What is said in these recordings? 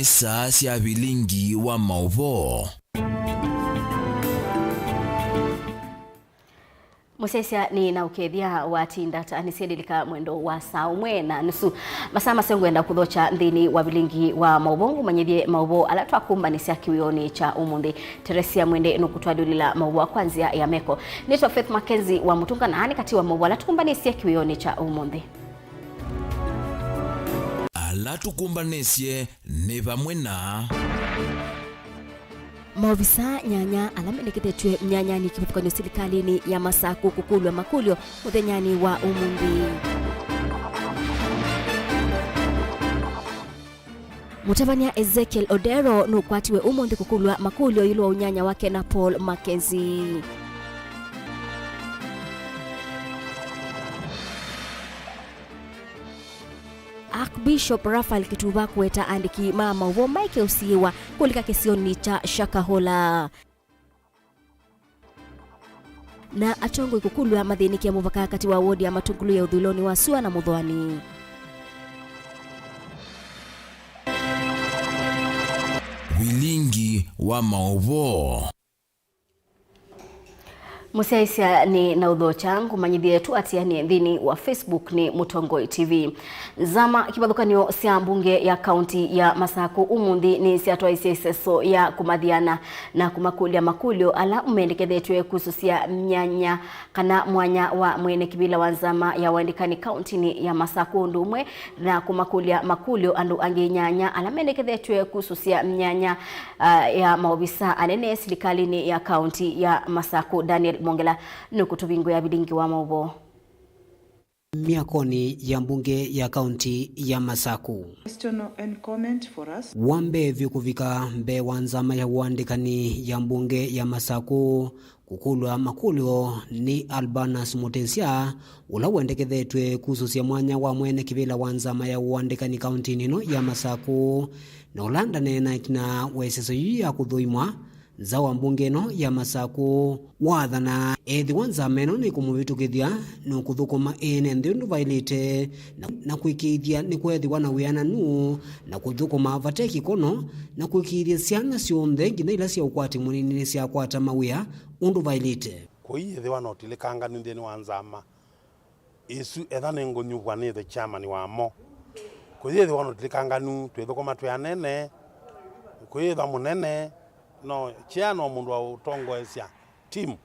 kanisa cia Vilingi wa Mauvoo. Musesia ni na ukethia wa tindata nisedilika mwendo wa saa umwe na nusu masama sengwenda kuthocha nthini wa Vilingi wa Mauvoo manyithie Mauvoo ala twakumbanisia kiwioni cha umuthi Teresia mwende nukutwadulila Mauvoo kwanzia ya meko nitwa Faith MAKENZI wa mutunga na ani kati wa Mauvoo ala tukumbanisia kiwioni cha umuthi ala tukumbanesie ni vamwe na maofisa nyanya alameneketetwe mnyanyani kimuthukano sirikalini ya Masaku kukulwa makulyo muthenyani wa umuthi. Mutabania Ezekiel Odero nukwatiwe umuthi kukulwa makulyo ilwa unyanya wake na Paul MAKENZI. Archbishop Raphael Kituba kweta andiki Mauvoo Mike usiwa kulika kesioni cha Shakahola na atongo ikukulwa mathiniki ya muvaka kati wa wodi ya matungulu ya uthuloni wa Sua na Muthwani. Vilingi wa Mauvoo. Musesia ni na udhocha ngumanyithie tu atiani nthini wa Facebook ni Mutongoi TV. Zama kibadhukanio cia mbunge ya kaunti ya Masaku umuthi ni ciatwa iseso ya kumathiana na kumakulia makulyo ala umendekethetwe kususia mnyanya kana mwanya wa mwene kibila wa nzama ya wandikani kaunti ni ya Masaku ndumwe na kumakulia makulyo andu angi nyanya ala mendekethetwe kususia mnyanya ya maofisa anene sirikalini ya kaunti ya Masaku. Daniel Mongela nukutuvingo ya Vilingi wa Mauvoo. Miakoni ya mbunge ya kaunti ya Masaku. Wambe vyukuvika mbe wanzama ya uandikani ya mbunge ya Masaku kukulwa makulyo ni Albanas Mutensia ula wendekethetwe kususia mwanya wa mwene kibila wanzama ya uandikani kaunti nino ya Masaku na ulanda nena itina weseso ya kuthuimwa za wa mbunge no ya Masaku wathana ethi wanzama eno ni kumuvitukithia no kuthukuma ene nthundu vailite na kwikithia ni kwethiwa na wiananu na kuthukuma vateki kono na kwikithia ciana cionthe nginya ila cia ukwati munini cia kwata mawia undu vailite kuithiwa no tilikanga ni nthini wanzama isu ethane ngonyubwa ni the chairman wa mo kuithiwa no tilikanga nu twithukuma twanene kuithiwa munene no chiano mundu wa utongo esia timu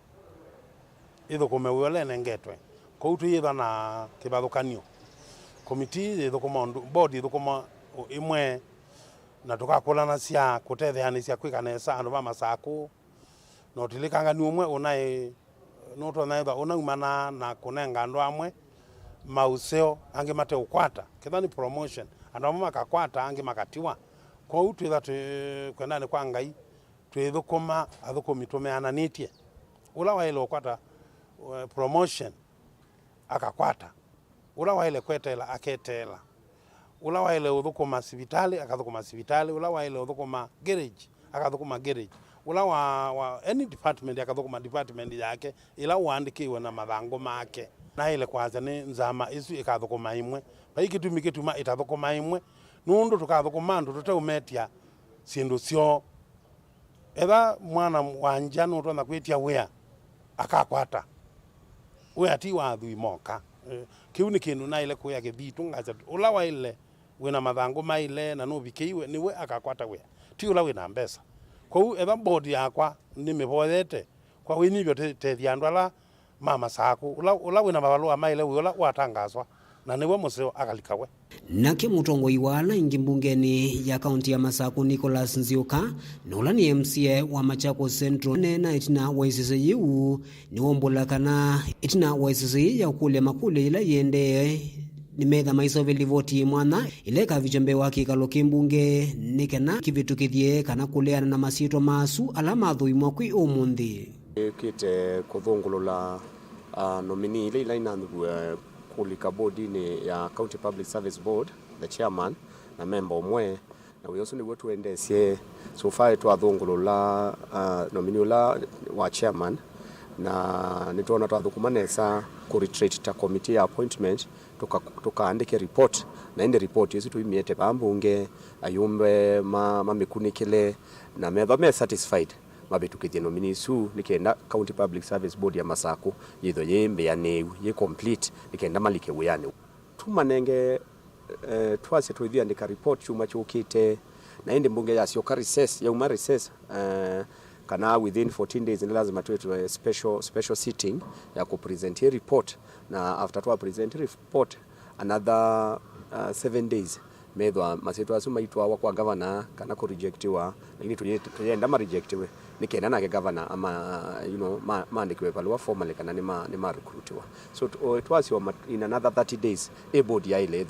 itho kumewiole nengetwe ko utu yitha na kibadhukanio committee itho kuma board itho kuma imwe na tukakulana cia kutetheani cia kwikanesa andu ba Masaku no tilikanga ni umwe unai no to naitha unaumana na kunenga andu amwe mauseo ange mate ukwata kithani promotion andu amwe makakwata ange makatiwa ko utu itha kwendane kwa ngai twithukuma athukumi tumeananitie ula waile ukwata promotion akakwata ula waile kwetela aketela ula waile uthukuma sivitali akathukuma sivitali ula waile uthukuma garage akathukuma garage ula wa any department akathukuma department yake ila uandikiwe na mathango make na ile kwanza ni nzama isu ikathukuma imwe paikitumi kituma itathukuma imwe nundu tukathukuma andu tuteumetia sindu cio etha mwana wa njano tona kwitia wea akakwata wea ti wa thui moka kiu ni kindu na ile kuya githitu ngaza ula wa ile wina mathango maile na no bikiiwe ni we akakwata wea ti ula wina mbesa kou etha board yakwa ni mibothete kwa wini byo tethia andu ala Masaku ula wina mabalua maile ula watangazwa na niwe museo akalikawe. Nake mutongoi wala ingi mbungeni ya kaunti ya Masaku Nicholas Nzioka nola ni MCA wa Machakos Central nena itina waisese yu ni wombola kana itina waisese ya kule makule ila yende ni metha maisoveli voti mwana ile kavichembe waki kaloki mbunge nikena kivitukithie kana kuleana na masito masu alama thuimwa kwi umuthi kite kuthungulula nominee ile ila inandu kulika bodi ni ya County Public Service Board, the chairman na member umwe na we also ni wetu endesie so far tu athungulula nominee wa chairman na nitona twathukumanesa ku retreat ta committee ya appointment tukaandike report na inde report yesi tuimiete bambunge ayumbe mamikunikile na me satisfied mabetukithie nominees su nikenda County Public Service Board ya Masaku yitho yembe ya neu ye complete nikenda malike wiyane tumanenge twase twithia ndika report chuma chukite na inde mbunge ya sio recess ya recess kana within 14 days ni lazima tuwe special sitting ya ku present a report na after to present report another 7 days medwa masetu asuma itwa kwa governor kana ku rejectiwa lakini tuyenda ma rejectiwe nikenda na governor ama mandikiwe palwa formally kana ni ma recruitiwa so it was in another 30 days a board ya ile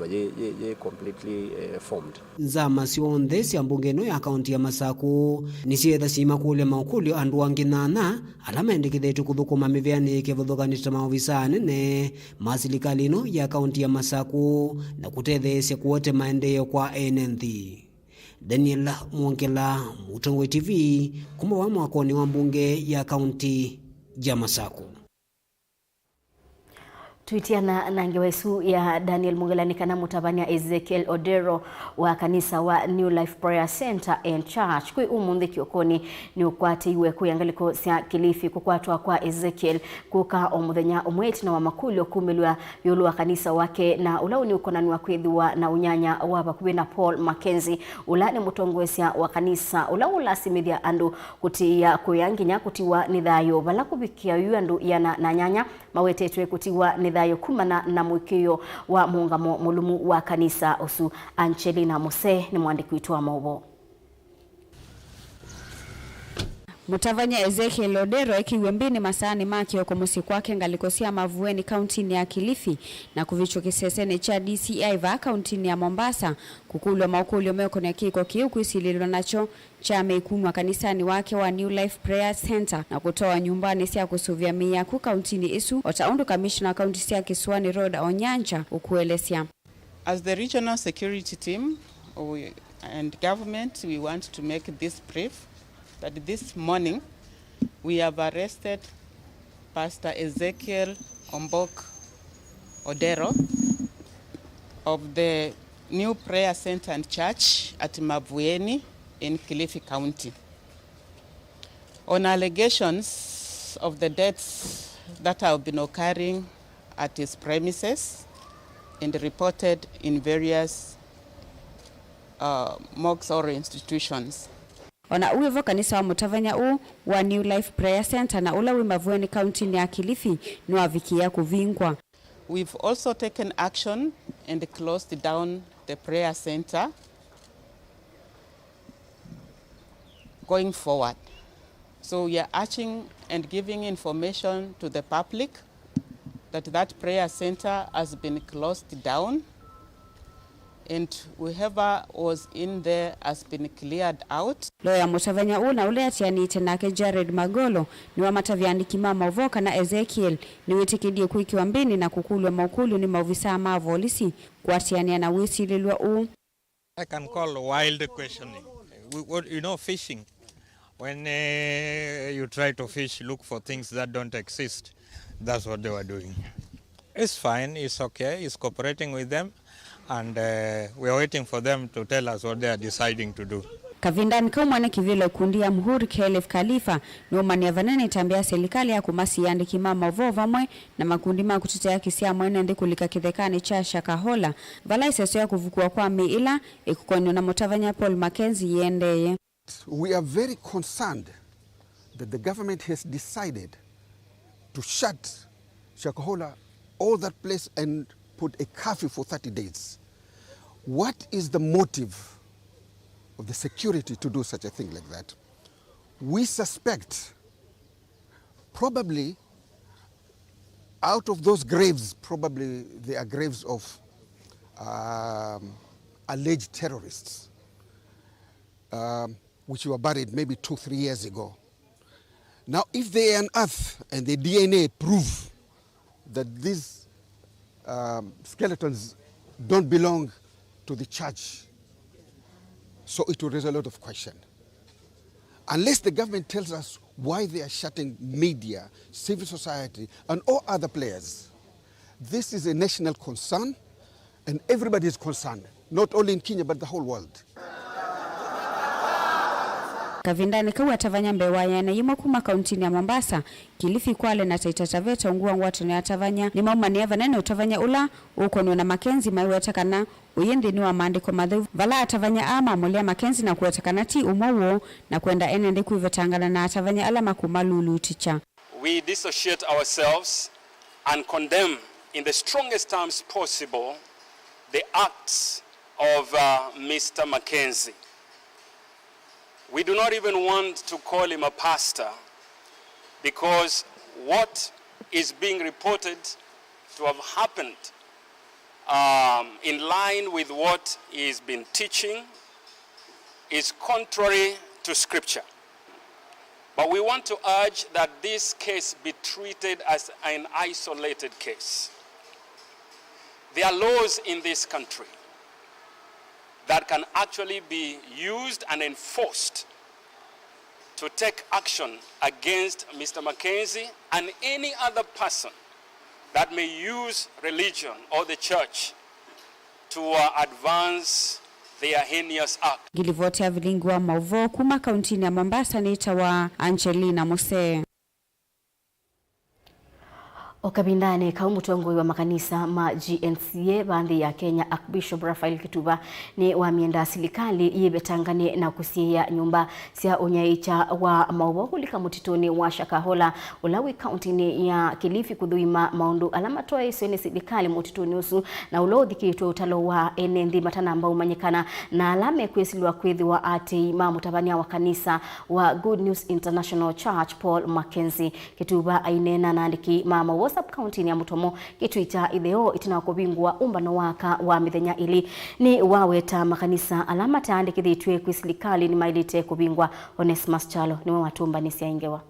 ye completely formed. Nzama sionthe cia mbungeno ya kaunti ya Masaku nicietha cima kule maukulio andu wanginana ala mendikithetwe kuthukuma miveani kivuthukanite maofisa nene masirikali ino ya kaunti ya Masaku na kutetheesya kuote maendeleo kwa enenthi. Daniel Mwongela, Mutongwe TV, kuma wa mwakoni wa mbunge ya kaunti ya Masaku. Tuitiana na ngewesu ya Daniel Mwongela nikana mutabania Ezekiel Odero wa kanisa wa New Life Prayer Center and Church kui umundi kiokoni ni ukwati iwe kuyangaliko sia Kilifi kukwatwa kwa Ezekiel kuka omuthenya umweti na wa makulio kumilwa yulu wa kanisa wake na ulauni ukona ni wakwithiwa na unyanya wa bakubi na Paul MAKENZI ula ni mutongwesia wa kanisa ula simithia andu kutia kuyanginya kutiwa nithayo bala kubikia yu andu yana na nyanya mawetetwe kutiwa nithayo kumana na mwikio wa muungamo mulumu wa kanisa osu. Angelina Mose ni mwandiki wetu wa Mauvoo. Mutavanya Ezekiel Odero ekiwe mbini masaani makio kwa musi kwake ngalikosia Mavueni kauntini ya Kilifi na kuvicho kisesene cha DCI va kauntini ya Mombasa kukulwa maukulio meko na kiko kiuku isililo nacho cha meikumwa kanisani wake wa New Life Prayer Center na kutoa nyumbani siya kusuvia miyaku kauntini isu otaundu Commissioner County siya Kiswani Road Onyancha ukuelesia. As the regional security team and government, we want to make this brief that this morning we have arrested Pastor Ezekiel Odero of the New Prayer Center and Church at Mavueni in Kilifi County on allegations of the deaths that have been occurring at his premises and reported in various mosques or institutions. Ona uwevo kanisa wa mutavanya wa New Life Prayer Center na ula Mavueni County ya Kilifi ni wavikia kuvingwa. We've also taken action and closed down the prayer center going forward. So we are urging and giving information to the public that prayer center has been closed down and whoever was in there has been cleared out. Loya mutavanya na ule atianite nake Jared Magolo ni wa mataviandiki Mauvoo na Ezekiel ni witikidie kuikiwa mbini na kukulwa maukulu ni mauvisa mavolisi kuatiania na wisi lilwa I can call wild questioning. Fishing. When you try to fish, look for things that don't exist. That's what they were doing. It's fine, it's okay, it's cooperating with them. And we are waiting for them to tell us what they are deciding to do. Kavindani kaumwane kivile kundia mhuri Kelef Khalifa no maniavanene tambia serikali ya kumasi yandiki Mauvoo vamwe na makundi makutetea kisia mwene ndi kulika kithekani cha Shakahola valaiseso ya kuvukua kwa miila ikukonyo na mutavanya Paul MAKENZI yendeye. We are very concerned that the government has decided to shut Shakahola, all that place, and put a curfew for 30 days. What is the motive of the security to do such a thing like that? We suspect probably out of those graves, probably they are graves of alleged terrorists, which were buried maybe 2-3 years ago. Now, if they unearth and the DNA prove that these skeletons don't belong to the church, so it will raise a lot of question. unless the government tells us why they are shutting media, civil society, and all other players. This is a national concern, and everybody is concerned, not only in Kenya, but the whole world. Kavindani kau atavanya mbewaya na yimo kuma kauntini ya Mombasa, Kilifi, Kwale na Taita Taveta ungua watu ni atavanya ni mauma ni evanene utavanya ula ukono na Makenzi maiwetakana uyendi ni wa maandiko madhu vala atavanya ama mulia Makenzi na kuwetakana ti Mauvoo na kuenda enende kuivetangana na atavanya ala makumalulu ticha. We dissociate ourselves and condemn in the strongest terms possible the acts of Mr. Makenzi. We do not even want to call him a pastor because what is being reported to have happened in line with what he's been teaching is contrary to scripture. But we want to urge that this case be treated as an isolated case. There are laws in this country that can actually be used and enforced to take action against Mr. Makenzi and any other person that may use religion or the church to advance their heinous act. Gilivotea Vilingi wa Mauvoo kuma kauntini ya Mombasa ni itawa Angelina Mose. Okabindane kaumutongoi wa makanisa ma GNCA bandi ya Kenya Archbishop Raphael Kituba ni wamienda silikali yebetangane na kusia nyumba sia onyaicha wa Mauvoo kulika mutitoni wa Shakahola ulawi kauntini ya Kilifi kudhuima maundu alama toa iswene silikali mutitoni usu na ulodhi kitu utalo wa enendi matana ambao umanyekana na alame kuesiliwa kwedhi wa ati mamutabania wa kanisa wa Good News International Church Paul MAKENZI. Kituba ainena na andiki mama WhatsApp county ya Mutomo kituita ideo itina kubingwa umbano waka wa mithenya ili ni waweta makanisa alama taande kithitwe kwisilikali ni mailite kubingwa Onesmus Chalo ni watumba nisi yaingewa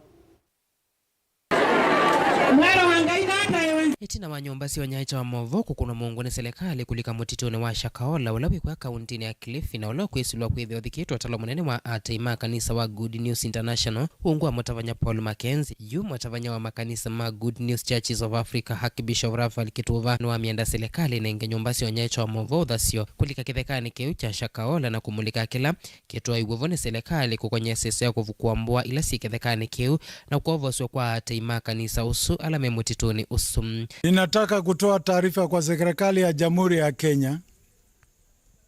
itina wanyombasi wanyaicha wa Mauvoo kukuna muungone serikali kulika mutitoni wa Shakahola ulawi kwa kauntini ya Kilifi na ulawi kuisilwa kwedhi wadhikitu watalo munene wa ataima kanisa wa Good News International uungua mutavanya Paul MAKENZI yu mutavanya wa makanisa ma Good News Churches of Africa Archbishop Raphael Kituba na wamienda serikali na inge nyombasi wanyaicha wa Mauvoo dhasio kulika kithekani keu cha Shakahola na kumulika kila kitua iwevone serikali kukonye seso ya kuvukuambua ila si kithekani keu na kuovoswa kwa ataima kanisa usu alame mutitoni usu. Ninataka kutoa taarifa kwa serikali ya Jamhuri ya Kenya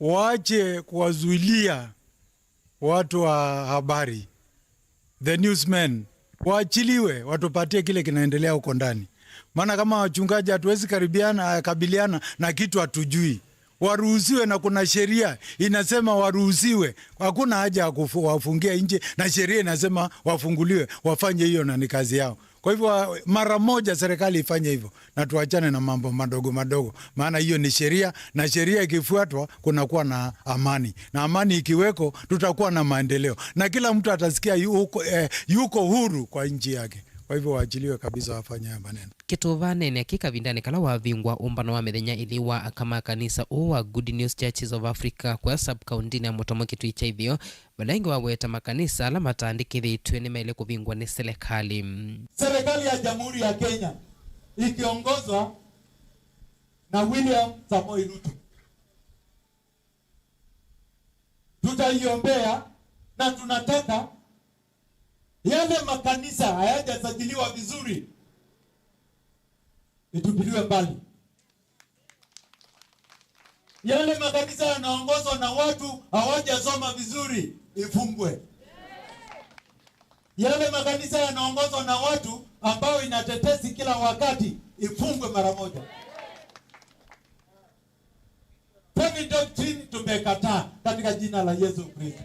waache kuwazuilia watu wa habari, the newsmen, waachiliwe watupatie kile kinaendelea huko ndani. Maana kama wachungaji hatuwezi kabiliana na kitu hatujui. Waruhusiwe na kuna sheria inasema waruhusiwe. Hakuna haja ya kuwafungia nje na sheria inasema wafunguliwe, wafanye hiyo na ni kazi yao. Kwa hivyo mara moja serikali ifanye hivyo na tuachane na mambo madogo madogo, maana hiyo ni sheria na sheria ikifuatwa kunakuwa na amani, na amani ikiweko tutakuwa na maendeleo na kila mtu atasikia yuko huru kwa nchi yake. Kwa hivyo waachiliwe kabisa wafanye maneno. Kituvane ni hakika vindani kala wavingwa umbano wa mithenya iliwa kama kanisa uwa Good News Churches of Africa kwa sub-county ya Mutomo kituicha hivyo balengi waweta makanisa alama taandiki tueni maile kuvingwa ni serikali. Serikali ya Jamhuri ya Kenya ikiongozwa na William Samoei Ruto tutaiombea na tunataka yale makanisa hayajasajiliwa vizuri itupiliwe mbali. Yale makanisa yanaongozwa na watu hawajasoma vizuri ifungwe. Yale makanisa yanaongozwa na watu ambao inatetesi kila wakati ifungwe mara moja. Family doctrine tumekataa katika jina la Yesu Kristo.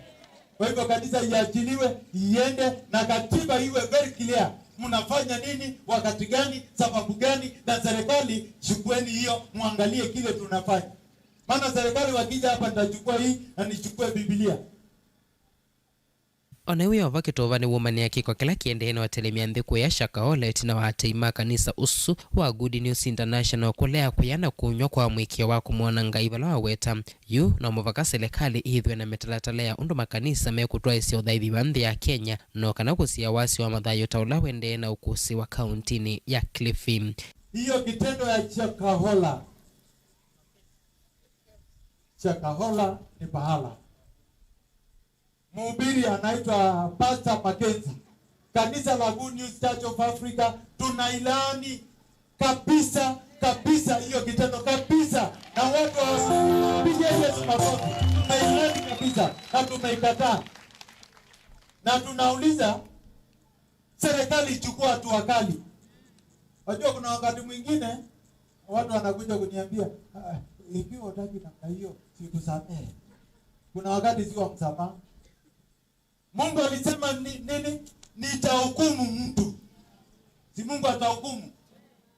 Kwa hivyo kanisa iachiliwe, iende na katiba iwe very clear. Mnafanya nini, wakati gani, sababu gani, na serikali chukueni hiyo, muangalie kile tunafanya. Maana serikali wakija hapa nitachukua hii na nichukue Biblia. Onewe vakitova ni woman yake kwa kila kiendene wa telemia ndhiku ya Shakahola itina wa hataima kanisa usu wa Good News International kulea kuyana kunywa kwa mwikia wa kumuona ngaibala wa weta yu na umuvaka serikali idhwe na metalatalea undu makanisa mekutua isi udhaithi bandhi ya Kenya no kana kusia wasi wa madhayo taula wende na ukusi wa kauntini ya Kilifi. Hiyo kitendo ya Shakahola ni pahala. Mhubiri anaitwa Pastor MAKENZI. Kanisa la Good News Church of Africa tunailaani kabisa hiyo kitendo kabisa, na watu wapigie Yesu makofi. Tunailaani kabisa na tumeikataa. Na tunauliza serikali ichukue hatua kali. Wajua kuna wakati mwingine watu wanakuja kuniambia ikiwa utaki namna hiyo sikusamehe. Kuna wakati sio msamaha. Mungu alisema nini? Nitahukumu mtu. Si Mungu atahukumu?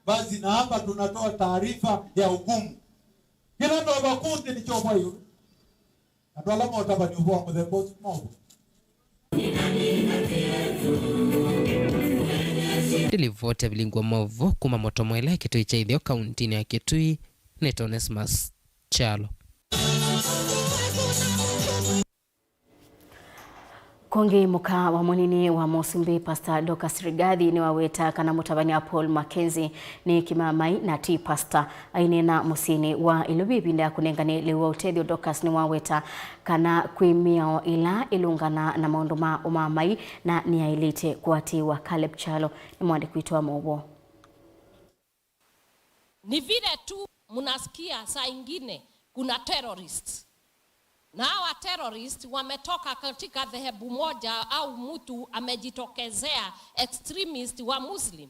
Basi na hapa tunatoa taarifa ya hukumu. Kila ndo wakundi ni chomwa hiyo. Atwalama utabani ubuwa kwa the boss Mauvoo. Dilivote ya Vilingi wa Mauvoo kuma moto mwela kitui cha idhio kauntini ya Kitui Netonesmas Chalo. Kongi muka wa munini wa Musumbi Pastor Dorcas Rigathi ni waweta kana mutavania Paul MAKENZI ni kimamai na ti pastor ainena musini wa ilubibi nda kunengani lewa utethio. Dorcas ni waweta kana kwimio ila ilungana na maundu ma umamai na ni ailite kuati wa Caleb Chalo ni mwandi kuitwa Mauvoo. Ni vile tu munasikia saa ingine kuna terrorists. Na hawa terrorist wametoka katika dhehebu moja au mtu amejitokezea extremist wa Muslim.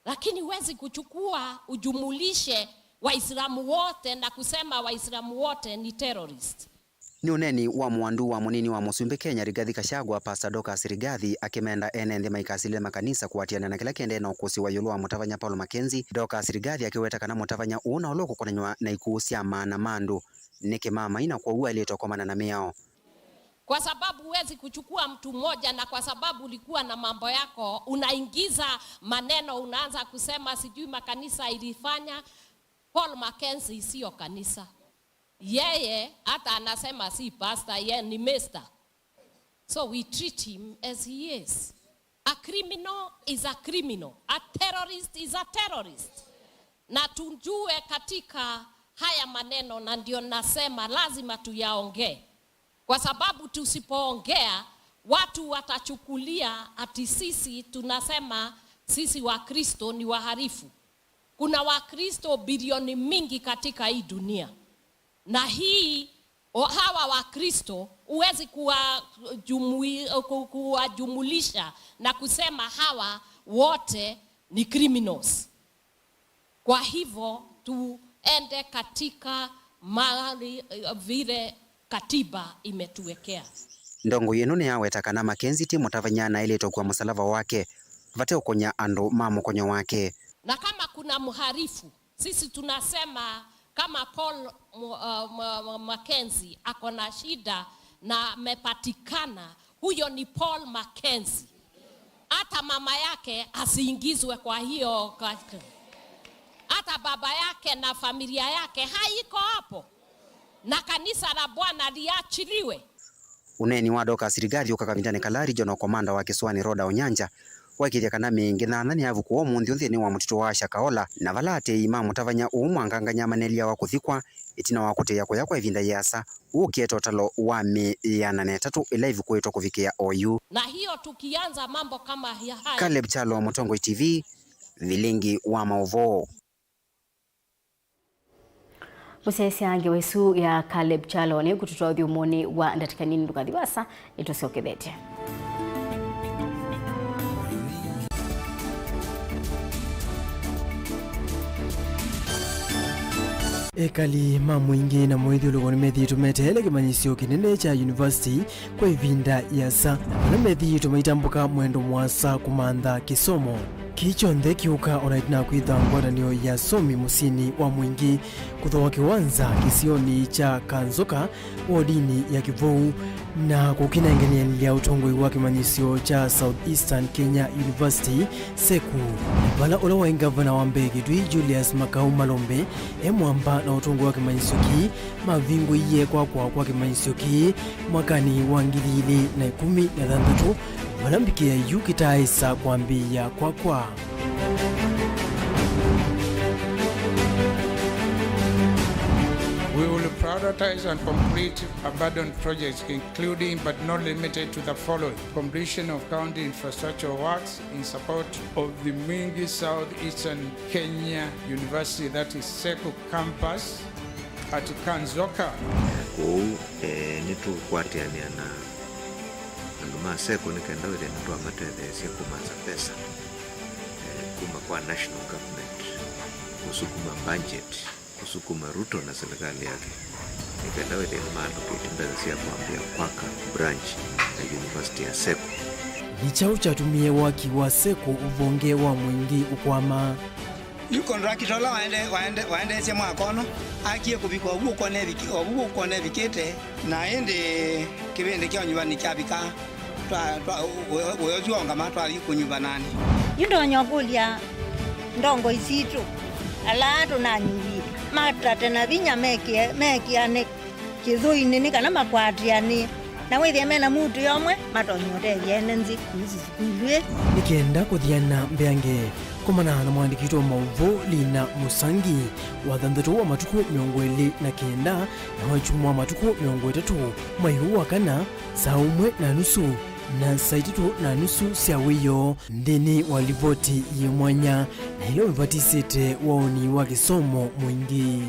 Lakini huwezi kuchukua ujumulishe Waislamu wote na kusema Waislamu wote ni terrorist. Ni uneni wa mwandu wa munini wa Musumbi Kenya Rigathi Gachagua Pastor Dorcas Rigathi akimenda enende maikasile makanisa kuatiana na kila kende na ukusi wa yulu wa mutavanya Paul MAKENZI. Dorcas Rigathi akiweta kana mutavanya una oloko konanywa na ikuusia maana mandu nike mama ina kwa uwa ilitokomana na miao. Kwa sababu huwezi kuchukua mtu mmoja na kwa sababu ulikuwa na mambo yako unaingiza maneno, unaanza kusema sijui makanisa ilifanya. Paul MAKENZI sio kanisa. Yeye hata anasema si pastor, yeye ni master. So we treat him as he is. A criminal is a criminal. A terrorist is a terrorist. Na tujue katika haya maneno, na ndio nasema lazima tuyaongee. Kwa sababu tusipoongea watu watachukulia ati sisi tunasema sisi Wakristo ni waharifu. Kuna Wakristo bilioni mingi katika hii dunia. Na hii hawa Wakristo huwezi kuwajumulisha na kusema hawa wote ni criminals. Kwa hivyo tuende katika mahali vile katiba imetuwekea. Ndongo yenu ni yaweta kana MAKENZI ti mutavanyana ile tokuwa msalava wake vate ukonya ando mamo konyo wake. Na kama kuna mharifu sisi tunasema kama Paul MAKENZI ako na shida na mepatikana, huyo ni Paul MAKENZI. Hata mama yake asiingizwe kwa hiyo, hata baba yake na familia yake haiko hapo, na kanisa la Bwana liachiliwe. Uneni wa Dorcas Rigathi ukakavindane kalari jono komanda wa Kiswani Roda Onyanja wakiria kana mingi na nani avu kuo munthi unthini wa mutito wa Shakahola na valate imamu tavanya umwanganganya manelia wa kuthikwa itina wa kuteya kwa ivinda yasa ukieto talo wa miyana netatu ilaivu kueto kufikia OU. Na hiyo tukianza mambo kama haya. Caleb Chalo, Mutongoi TV, Vilingi wa Mauvoo. Musesi ange wesu ya Caleb Chalo ni kututoa udhiumoni wa ndatikanini ndukadhiwasa itosiokedete. Ekali mamwingi na moithi ulugoni methi tumetele kimanyisio kinene cha university kwa ivinda yasa na methi tumeitambuka mwendo mwasa kumantha kisomo. kichonthe kiuka onaitina kwitha ngwatanio ya somi musini wa mwingi kuthoa kiwanza kisioni cha Kanzoka wodini ya Kivou na kukinengenelia utongoi wa kimanyisio cha Southeastern Kenya University seku bala ula wa gavana wa Mbegitwi Julius Makau Malombe emwamba na utongoi wa kimanyisio ki mavingo iye kwa kimanyisio ki mwakani wa 2016 walambikia yukitaisa kwambia kwa We will prioritize and complete abandoned projects, including but not limited to the following: completion of county infrastructure works in support of the Mwingi Southeastern Kenya University, that is SECU campus at Kanzoka. Nitukwatiania na anduma SECU nikaenda wile natoa matethesia kumanza pesa kuma kwa national government kusukuma budget kusukuma Ruto na serikali yake nikaenda wile maaloketi mbeza kuambia kwaka branch ya university ya SECU licha uchatumie waki wa SECU uvonge wa mwingi ukwama yuko ndakitola waende sema akono akie kubikwa uko ne vikete na ende kibende kya nyumbani kyabika wewe ngama twali kunyumba nani yundo nyokulia ndongo isitu ala tunanyiri matate na vinya mekiane kizuini ni kana makwatiani na withia mena mutu yomwe matonyote yenenzi nzikulwe nikenda kuthiana mbeange kumana na mwandikitwa Mauvoo Lina Musangi wa thanthatu wa matuku 29 na wachumwa matuku 30 mwaihu wa kana saa 1:30 na saa 3:30 cia wiyo ndini wa livoti ye mwanya na ilo vivatisite waoni wa kisomo mwingi.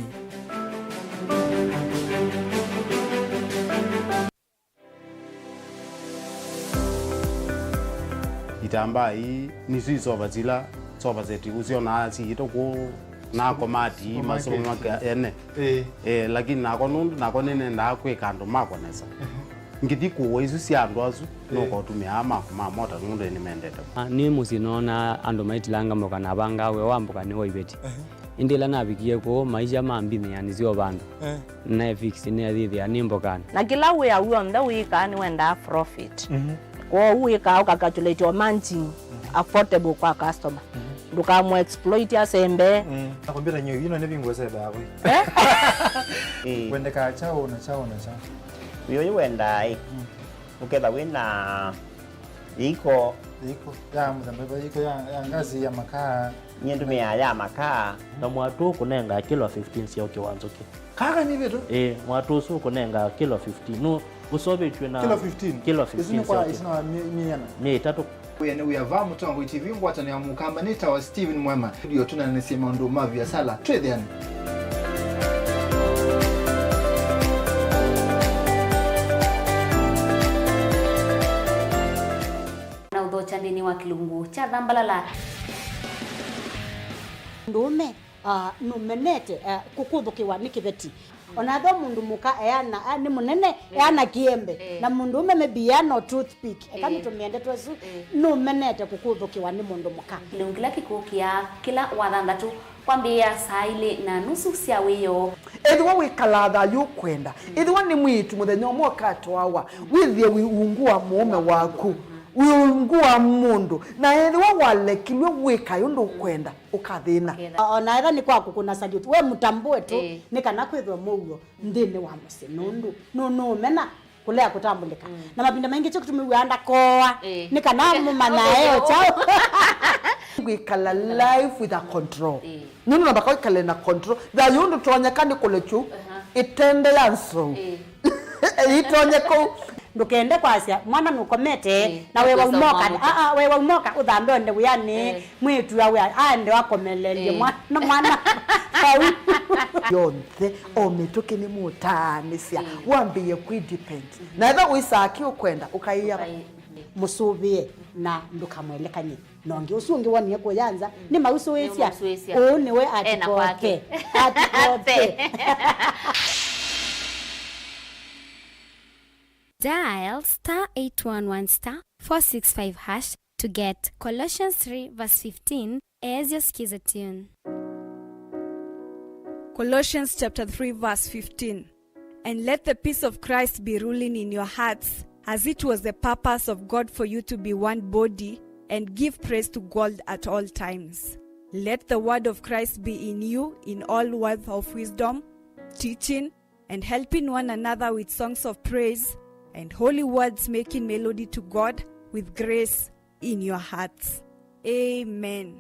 Itamba hii nisi soba zila soba zeti uzio na si ito ku na komati masomo maka ene lakini nako nene nda kwekando mako nesa ngiti kuwa isu si andu azu noko tumia ma mota ngunde ni mendete ni musinona ando maitilanga moka na banga we wambuka ni waibeti indila nabikie ko maisha mambini yani sio bandu na fix ni adhithi ya nimbokana na kila we ya uonda wika ni wenda profit kwa wika ukakatulate managing affordable kwa customer ndukamwe exploit ya sembe nakwambia nyo yino ne bingwese bawe wende ka chao na chao wiyo wenda uketha wina iko ya mzambeba iko ya ngazi ya makaa nyentumia ya makaa na mwatu kunenga kilo 15 sio kiwanzoke kaka ni vitu mwatu su kunenga kilo 15 no usobe chwe kilo 15 isina miana ni tatu we yava Mutongo TV ngwatani ya mukamba nita wa Steven Mwema studio tuna nesema ndo mavi ya sala trade yani na udhocha ndini wa kilungu cha dhambalala ndume numenete kukuthukiwa ni kiveti onatho mundu muka eana ni munene eana kiembe na mundu maybe no toothpick kama tumiende twesu numenete kukuthukiwa ni mundu muka kilungila kikukia kila wathanthatu kwambia saa 2:30 cia wiyo ethwa wikalatha yukwenda ethwa ni mwitu muthenya umwe katwawa withie wiungua mume waku wiungua mundu na ethwa walekilwe wika yundu kwenda ukathina ona etha ni kwaku kuna salute we mutambue tu ni kana kwithwa mugo ndini wa musinundu no mena kulea kutambulika na mapinda mengi cyo kutumiwanda koa ni kana mumana eo chao wikala life with a control nunu nabaka wikala na control da yundu tuonyekani kulechu itende yanso itonyeko ndukende kwasia mwana nukomete na wewe umoka wewe umoka uthambe onde wiyani mwitu yawe ande wakomelelie mwana yonthe omituki ni mutanisia wambie kudepend na eva uisaki ukwenda ukaiya musubie na ndukamwelekanye nongi usungi woniye kuyanza ni mausuwesia niwe atikote Dial *811*465# to get Colossians 3 verse 15 as your skiza tune. Colossians chapter 3 verse 15. And let the peace of Christ be ruling in your hearts, as it was the purpose of God for you to be one body, and give praise to God at all times. Let the word of Christ be in you in all words of wisdom, teaching and helping one another with songs of praise and holy words, making melody to God with grace in your hearts. Amen.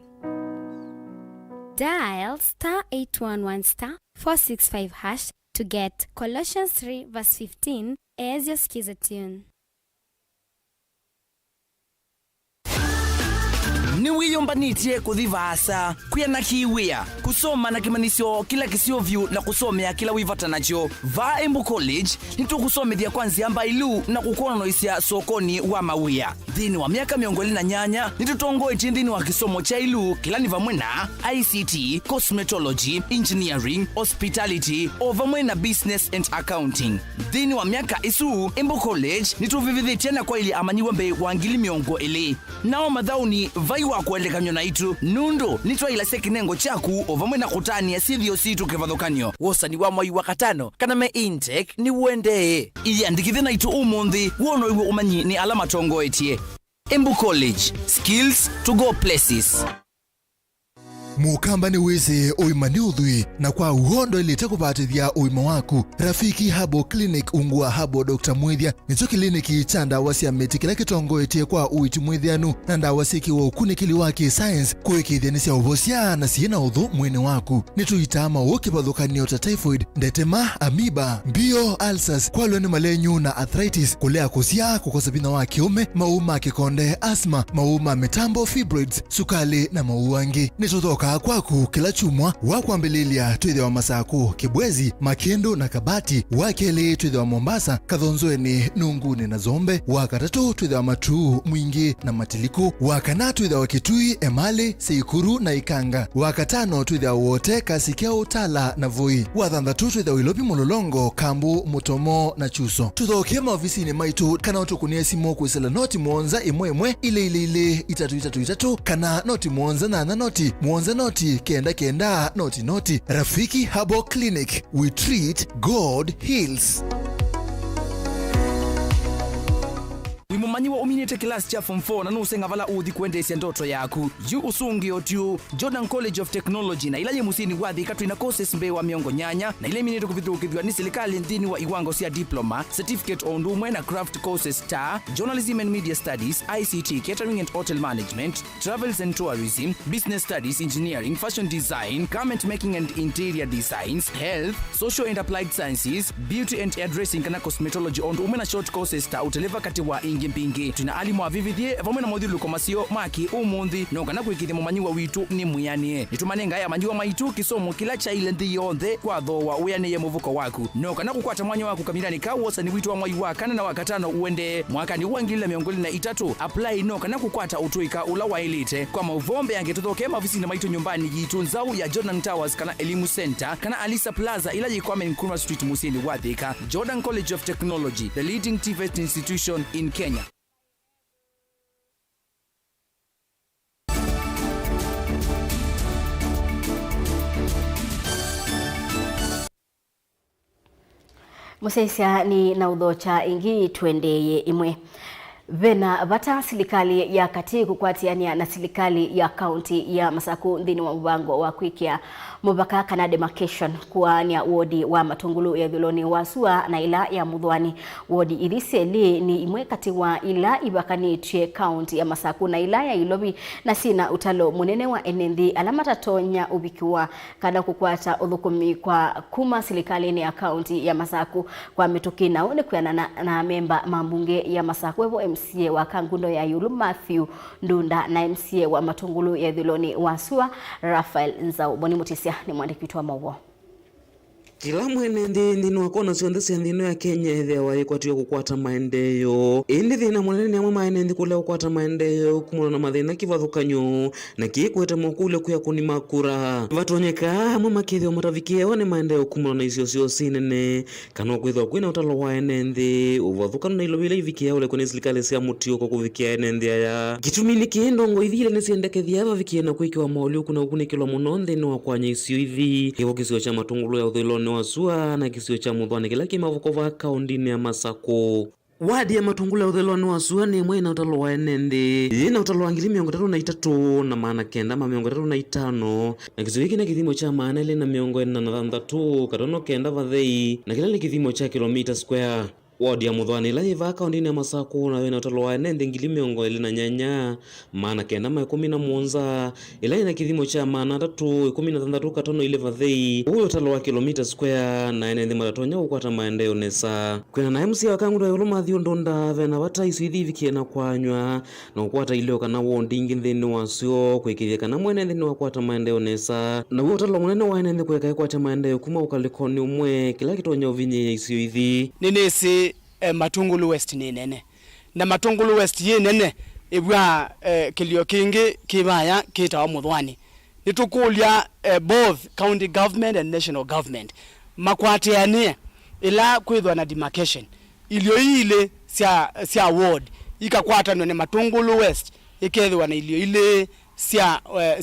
Dial *811 465 hash to get Colossians 3 verse 15 as your skiza tune. Ni wiyombanitye kuthivasa kuyana kiwia kusoma na kimanisyo kila kisiovyu na kusomea kila wivata nacho va Embu College nitukusomethia kwanzia mbailu na kukonoisia sokoni wa mawia thini wa miaka miongoli na nyanya nitutongoitie thini wa kisomo cha ilu kila ni vamwe na ICT, cosmetology, engineering, hospitality o vamwe na business and accounting. Thini wa miaka isu Embu College nituvivithitie na kwa ili amanyiwa mbe wa ngili miongo ili nao madhauni vai wa kuelekanywa na itu nundu nitwa ila sekinengo chaku ovamwe na kutania sithio situ kevathukanio wosani wa mwai wa katano kana me intake ni uende iandikithe na itu umundi wono iwe umanyi ni alama tongoetie. Embu College, skills to go places. Mukamba ni weze oimani udhui na kwa uhondo ilete kupatithia uima waku. Rafiki Habo Clinic ungua Habo Dr. Mwithia nicho kliniki chanda wasi ameti kila kitongo etie kwa uiti mwithianu na ndawasiki wa ukunikili waki science kuikithianisia uvosia na siyena udhu mwene waku. Nituitama ukipathukanio ta typhoid, ndetema, amoeba, mbio, ulcers, kwalweni malenyu na arthritis, kulea kusia, kukosa vina wa kiume, mauma kikonde, asma, mauma mitambo, fibroids, sukali na mauangi. Nitutoka kwaku kila chumwa wakwambililia twithe wa Masaku, Kibwezi, Makendo na Kabati, wakeli twithe wa Mombasa, Kathonzweni, Nunguni na Zombe, wakatatu twithe wa Matuu, Mwingi na Matiliku, wakana twithe wa Kitui, Emali, Seikuru na Ikanga, wakatano twithe wa wote Kasikeo, Tala na Voi, wathanthatu twithe wa Ilopi, Mulolongo, Kambu, Mutomo na Chuso. Tuthokie maofisini maitu kana utukunie simu kwisela noti mwonza imwe ile itatu kana noti mwonza na noti mwonza noti kenda noti. Rafiki Habo Clinic, we treat, God heals. Wimumanyiwa uminite kilasi cha form 4 na nusenga vala uthi kuendesia ndoto yaku yu usungi otiu Jordan College of Technology na ilaye musini wathi katwina courses mbe wa miongo nyanya na ile minite kuvithukithwa ni serikali nthini wa iwango cia diploma, certificate on ndumwe na craft courses ta journalism and media studies, ICT, catering and hotel management, travels and tourism, business studies, engineering, fashion design, garment making and interior designs, health, social and applied sciences, beauty and hairdressing kana cosmetology on ndumwe na short courses ta uteleva kati wa mpingi. Tuna alimu wa vivithie vamwe na modhilu komasio maki umundi no kana kwikithia mumanyiwa witu ni muyanie nitumanenga ya manyiwa maitu kisomo kila cha ile nthi yonthe kwa thowa uyanie muvuko waku no kana kukwata mwanya waku kamirani ka wosani witu wa mwai wa kana na wakatano uende mwaka ni uangilila miongoli na itatu apply no kana kukwata utuika ula wa elite kwa mauvombe yange tuthoke maofisini maitu nyumbani jitu nzau ya Jordan Towers kana Elimu Center kana Alisa Plaza ila jikwame Nkrumah Street Musini Wathika. Jordan College of Technology, the leading TVET institution in Kenya. Musesia ni na udhocha ingi tuendeye imwe. Vena vata serikali ya kati kukwatiania na serikali ya kaunti ya Masaku nthini wa mbango wa kwikia mubaka kana demarcation kuania wodi wa Matungulu ya Thuloni wasua na ila ya Muthwani. Wodi iriseli ni imwe kati wa ila ibakanitye kaunti ya Masaku na ila ya Ilobi na sina utalo munene wa enenthi alamata tonya ubikiwa kada kukwata uthukumi kwa kuma serikali ni ya kaunti ya Masaku kwa mituki na one kuyana na memba mambunge ya Masaku evo MCA wa Kangundo ya Yulu Matthew Ndunda na MCA wa Matungulu ya Thuloni wasua Rafael Nzau. Boni Mutisia ni mwandiki wetu wa Mauvoo. kila mwene nthi no akona cionthe cia nthino ya Kenya ethewa ikwatio gukwata maendeleo indi thina munene amwe maene nthi kule gukwata maendeleo kumuna na mathina kivathukanyo na kikwete mokule kuya kunima kura vatonyeka amwe makithio matavikie ni maendeleo kumuna na icio cio sinene kana kwithwa kwina utalo wa ene nthi uvathukano na ilo vile ivikia ule kuni serikali cia mutiuko kuvikia ene nthi aya gitumi ni kindongo ithile ni ciendekethia vavikie na kwikiwa mauli kuna ukunikilwa muno nthini wa kwanya icio ithi kivo kisio cha matungulu ya uthiloni wa sua na kisio cha muthwani kila kimavoko va kaundini ya Masako. Wadi ya matungulu ya uthelwani wa sua ni imwe ina utalo wa ene nthi ina utalo wa 3,330 na maana kenda ma 335 na kisio hiki na kithimo cha maana ile na 46 katono kenda vathei na kila ni kithimo cha kilomita square. Wadi ya muthwani ila iva kaundini ya Masako na wina utalo wa ene nthi 2,208 maana kenda ma 17 ila ina kithimo cha maana 316 katono ile vathei uyo utalo wa kilomita square na ene nthi matatonya ukwata maendeleo nesa kwina na MC wa kangundo ya uluma thio ndonda vena vata isu ithi vikie na kwanywa na ukwata ileo kana wondi ingi nthini wasio kwikithia kana mwene nthini wa kwata maendeleo nesa na uyo utalo munene wa ene nthi kweka kwata maendeleo kuma ukalikoni umwe kila kitonya uvinye isu ithi ninisi Matungulu West ni nene na Matungulu West ye nene ibwa kilio kingi kibaya kita muthwani nitukulia both county government and national government makwatianie ila kwithwa na demarcation ilio ile cia ward ikakwata ne Matungulu West ikethwa na ilio ile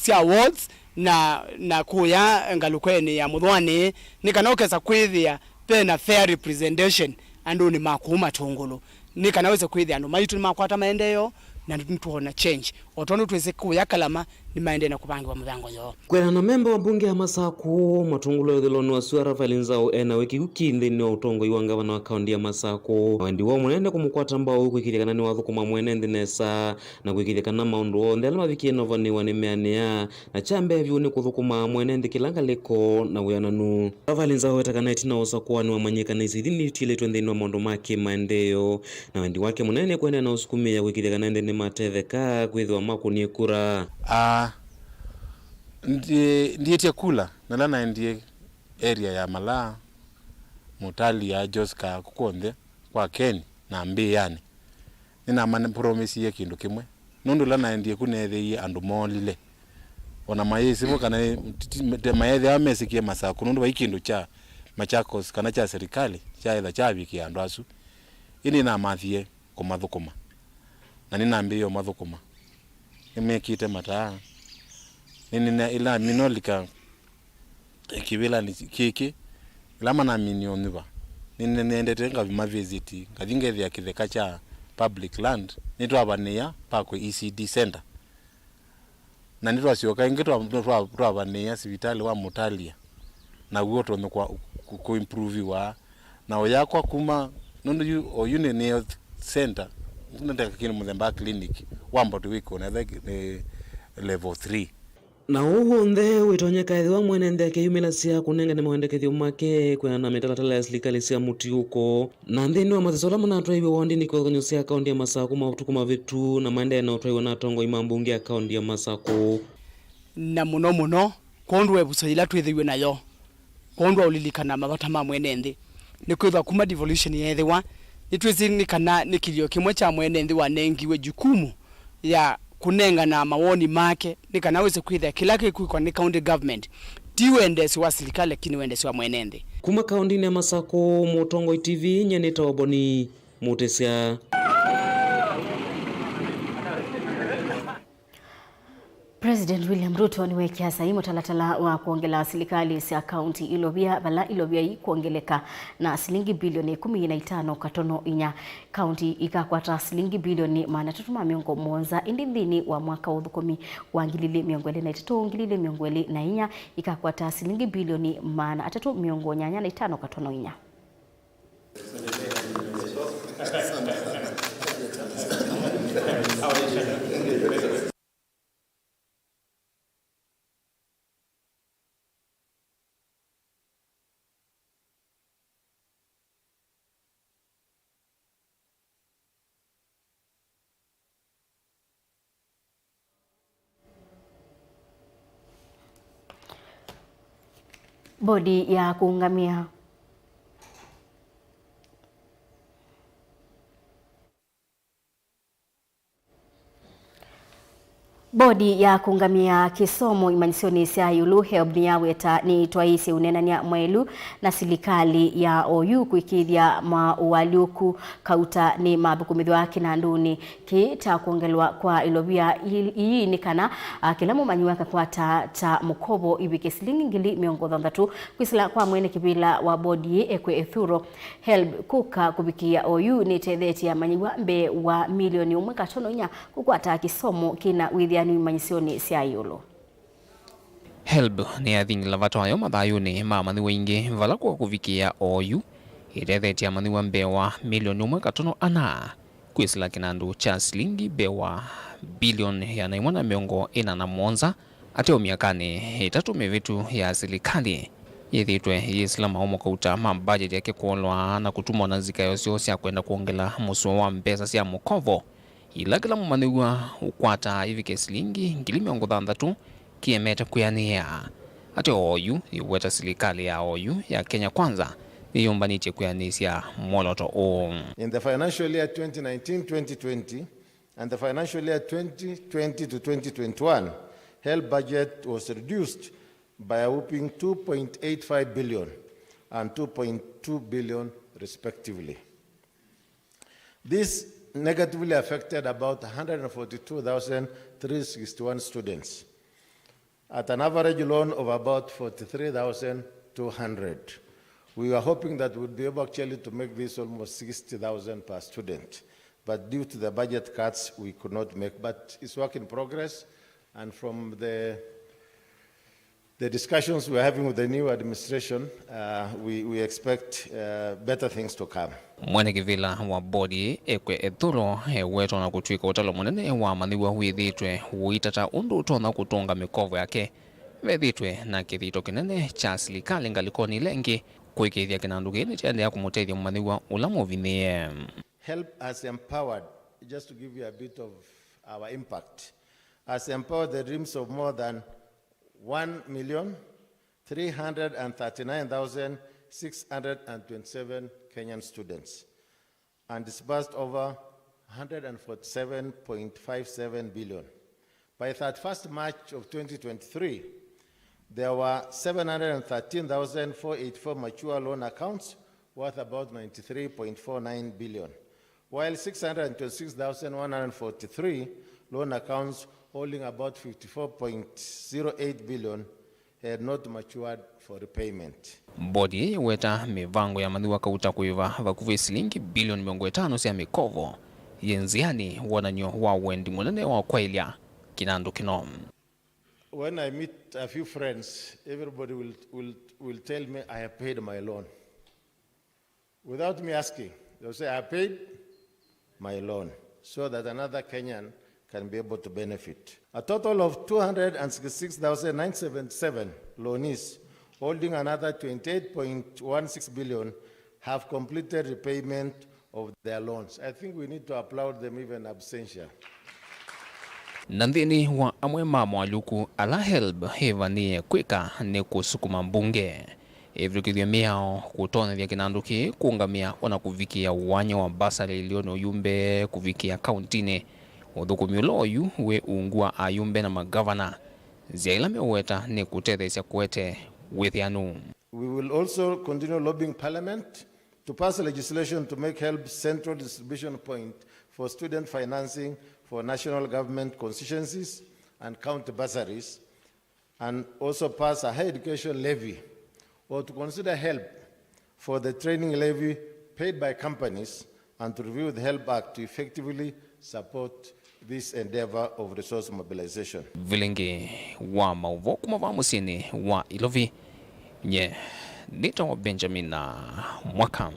cia wards na kuya ngalukweni ya muthwani nikanokeza kwithia pena fair representation andu ni makuma Matungulu nikanaweza kwithia andu maitu ni makwata maendeleo na nituona change otono tweze kuya kalama ni maendeleo kupangiwa muthango yo kwena na memba wa bunge ya Masako Matungulu yotheloni wa suara Valinzao ena wiki ukinde ni utongo iwa ngavana wa kaundi ya Masako wendi wa munene kumukwata mbao kwikithia kana ni wathukuma mwene nthi nesa na kwikithia kana maundu onthe ala mavikie novaniwa ni meanea na chambe vyu ni kuthukuma mwene nthi kilangaliko na wiananu Valinzao etakana itina usakuani wa manyika na isithi ni tiletwe nthini wa maundu make maendeleo na wendi wake munene kwenda na usukumia kwikithia kana nthi matetheka kwithwa makunie kura ndiye kula nalana ndiye area ya Malaa mutali ya Joska kukonde kwa Ken na mbi yani nina man promise ye kindu kimwe nundu lana ndiye kunethei andu molile ona mayesi mo kana mayethe amesikie Masako nundu baikindu cha Machakos kana cha serikali cha ila cha biki andu asu ini na mathie kumathukuma na nina mbi yo mathukuma nimekite mataa nina ila minolika kibila ni kiki lama na minioniba nina nendete nga visit ngathinge thia kitheka cha public land nitwabania pako ECD center na nitwacioka ingi twabania civitali wa Mutalia na guoto no ku improve wa na oyakwa kuma nundu you ne health center nunda kini muthemba clinic wambo tuwiko na level 3 na uhonthe witonyeka ethiwa mwene nthi akiyumila cia kunenga ni mawendekethio make kwena na mitalatala ya serikali cia mutiuko na nthini wa mathisola munatwaiwe wondi ni kwethanyo cia kaunti ya Masako mautuku mavitu na maendeleo na utwaiwe na tongo imambungi ya kaunti ya Masako na muno kondu ebuso ila twithiwe nayo kondu ulilikana mabata ma mwene nthi ni kwithwa kuma devolution yethiwa nitwizinikana ni kilio kimwe cha mwene nthi wanengiwe jukumu ya kunenga na mawoni make nikanaweza kwithia kila kikuikwa ni county government tiwendesi wa serikali lakini wendesi wa mwene nthi kuma kaundini ya Masako Mutongo TV nyeneta waboni mutesia President William Ruto ni wekia sahi mutalatala wa kuongela serikali cia kaunti ilobia bala ilobia kuongeleka na shilingi bilioni 15 katono inya kaunti ikakwata shilingi bilioni 3.7 indi thini wa mwaka wa thukumi wa 2023 ikakwata shilingi bilioni 3.85 katono inya Bodi ya kuungamia Bodi ya kungamia kisomo imanisoni sia yulu help ni yaweta ni twaisi unenania mwelu na silikali ya OU kuikidhia mauwaluku kauta ni mabukumidhwa kinanduni kita kuongelwa kwa ilobia hii nikana kilamu manyiwaka kwa ta mukobo ibike silingi ngili miongo dhambatu kuisila kwa mwene kibila wa bodi ekwe ethuro help kuka kubikia OU ni tedheti ya manyiwa mbe wa milioni umweka tono nya kukwata kisomo kina withia ni manyisioni sia yulu. Help ni athingi lavatoyo mathayuni ma mathi wingi vala kwa kuvikia OU irethe ya mathi wa mbewa milioni 1.4 kwisila kinandu cha silingi bewa bilioni ya 1.47 ateo miakani itatu mivitu ya silikali yithitwe yisila maumo kauta ma budget yake kuolwa na kutumwa na zika yosio sia kwenda kuongela musuo wa mpesa sia mukovo ila kila mumanigwa ukwata ivike silingi ngili miongo dhantatu kiemeta kuyania ate OU iweta silikali ya OU ya Kenya Kwanza iyumbaniche kuyanisia moloto o. In the financial year 2019-2020 and the financial year 2020 to 2021, health budget was reduced by a whopping 2.85 billion and 2.2 billion respectively. This negatively affected about 142,361 students at an average loan of about 43,200. We were hoping that we'd be able actually to make this almost 60,000 per student, but due to the budget cuts, we could not make. But it's work in progress, and from the discussions we're having with the new administration, we expect better things to come. Mwene kivila wa bodi ekwe ethuro weto na kutwika utalo munene wa mandiwa huithitwe uitata undu utona kutunga mikovo yake vethitwe na kithito kinene cha silikali ngalikoni lengi kuikithia kinandu gini chende ya kumutethia mandiwa ulamu vinie. Help has empowered, just to give you a bit of our impact, has empowered the dreams of more than 1,339,627 Kenyan students and disbursed over 147.57 billion. By 31st March of 2023, there were 713,484 mature loan accounts worth about 93.49 billion, while 626,143 loan accounts holding about 54.08 billion had not matured for repayment. Bodi weta mivango ya mandiwa kauta kuiva vakuvi silingi bilioni 500 sia mikovo yenziani wananyo wa wendi munene wa kwailia kinandu kinom. When I meet a few friends, everybody will tell me I have paid my loan. Without me asking, they'll say I have paid my loan so that another Kenyan can be able to benefit. A total of 266,977 loanees holding another 28.16 billion have completed repayment of their loans. I think we need to applaud them even absentia. Nandini wa amwe mwaluku ala help hevanie kwika ne kusukuma mbunge. Evrikithia miao kutona vya kinanduki kuungamia wana kuvikia uwanya wa basari iliono yumbe kuvikia kauntine. Udhukumilo oyu we ungua ayumbe na magavana. Ziaila meweta ne kutethesia kuete withianu. We will also continue lobbying Parliament to pass legislation to make help central distribution point for student financing for national government constituencies and county bursaries, and also pass a higher education levy, or to consider help for the training levy paid by companies, and to review the HELP Act to effectively support this endeavor of resource mobilization. Vilingi wa Mauvoo kumava musini wa Ilovi nye nito Benjamin na Mwakam.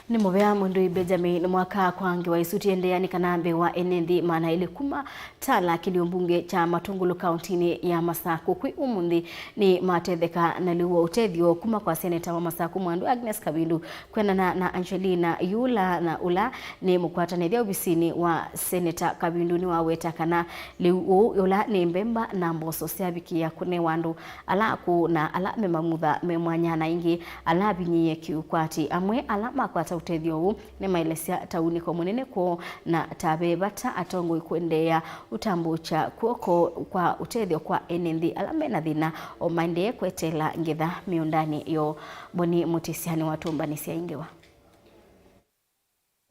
Ni muvea mundu Benjamin mwaka kwangi wa isuti endeani kanambe wa enendi mana ili kuma tala kiliombunge cha Matungulu kauntini ya Masaku kwi umundi ni matetheka na liwa utethio kuma kwa seneta wa Masaku Mwandu Agnes Kabindu kwena na Angelina Yula na ula ni mukwata nethia ubisini wa seneta Kabindu ni waweta kana liu yula ni mbemba na mboso siabiki ya kune wandu ala ku na ala memamutha memwanyana ingi ala binyiye kiukwati amwe ala makwata utethio huu ni mailesia tauni kwa munene ko na tabe bata atongo ikuendea utambucha kuoko kwa utethio kwa enendi alame na dhina o maende kwetela ngitha miundani yo Boni Mutisiani watumbanisia ingewa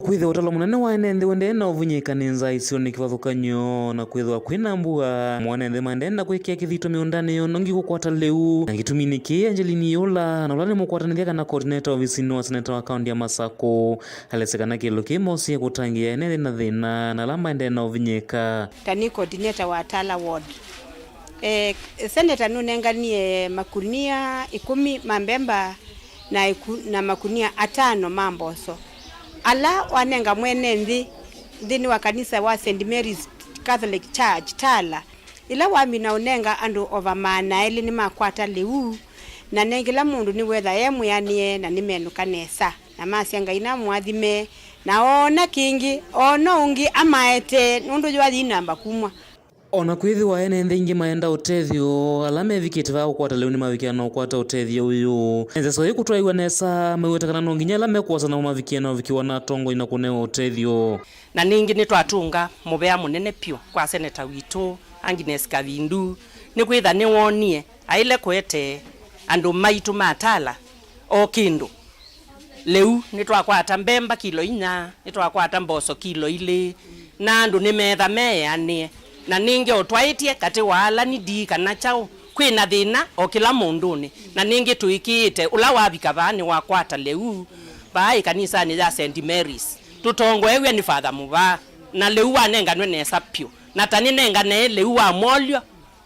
kwithwa utalo munene wa enendi wende na uvunyikaninza isio ni kivathukanyo na kwithwa kwinambua mwanende mandenda kwikia kithito miundani yo nongi gukwata leu na gitumini ki Angelina Yula na ulani mukwatanithia kana coordinator ofisini wa seneta wa kaunti ya Masako halesekana kilo kimosi kutangia enendi na thina na lama ende na uvunyika tani coordinator wa Tala ward seneta nunenganie makunia 10 mambemba na makunia 5 mamboso ala wanenga mwenendi ndini wa kanisa wa St Mary's Catholic Church Tala ila wami na unenga andu ovamana ili ni makwata leu na nengila mundu ni wetha yemu yanie na nimenu kanesa na masianga ina mwathime na ona kingi ono ungi amaete nundu jwathi namba kumwa ona kwithwa enendi ingi maenda utethio alame vikiti va ukwata leu ni mavikiana ukwata utethio uyu enza so ikutwaigwa nesa mwewetakana no nginya alame kuwasa na mavikiana vikiwa na tongo ina kunewa utethio na ningi ni twatunga muvea munene pio kwa seneta witu Agnes Kabindu ni kwitha ni wonie aile kwete andu maitu matala o kindu leu ni twakwata mbemba kilo 4 ni twakwata mboso kilo 2 na andu ni metha meanie na ningi otwaitie kati wala ni di kana chao kwina thina o kila munduni na ningi tuikiite ula wabika bani wakwata leu bai kanisa ni ya St Mary's tutongo ewe ni Father Muva na leu wanenga nesa pio na tani nenga ne leu wa molyo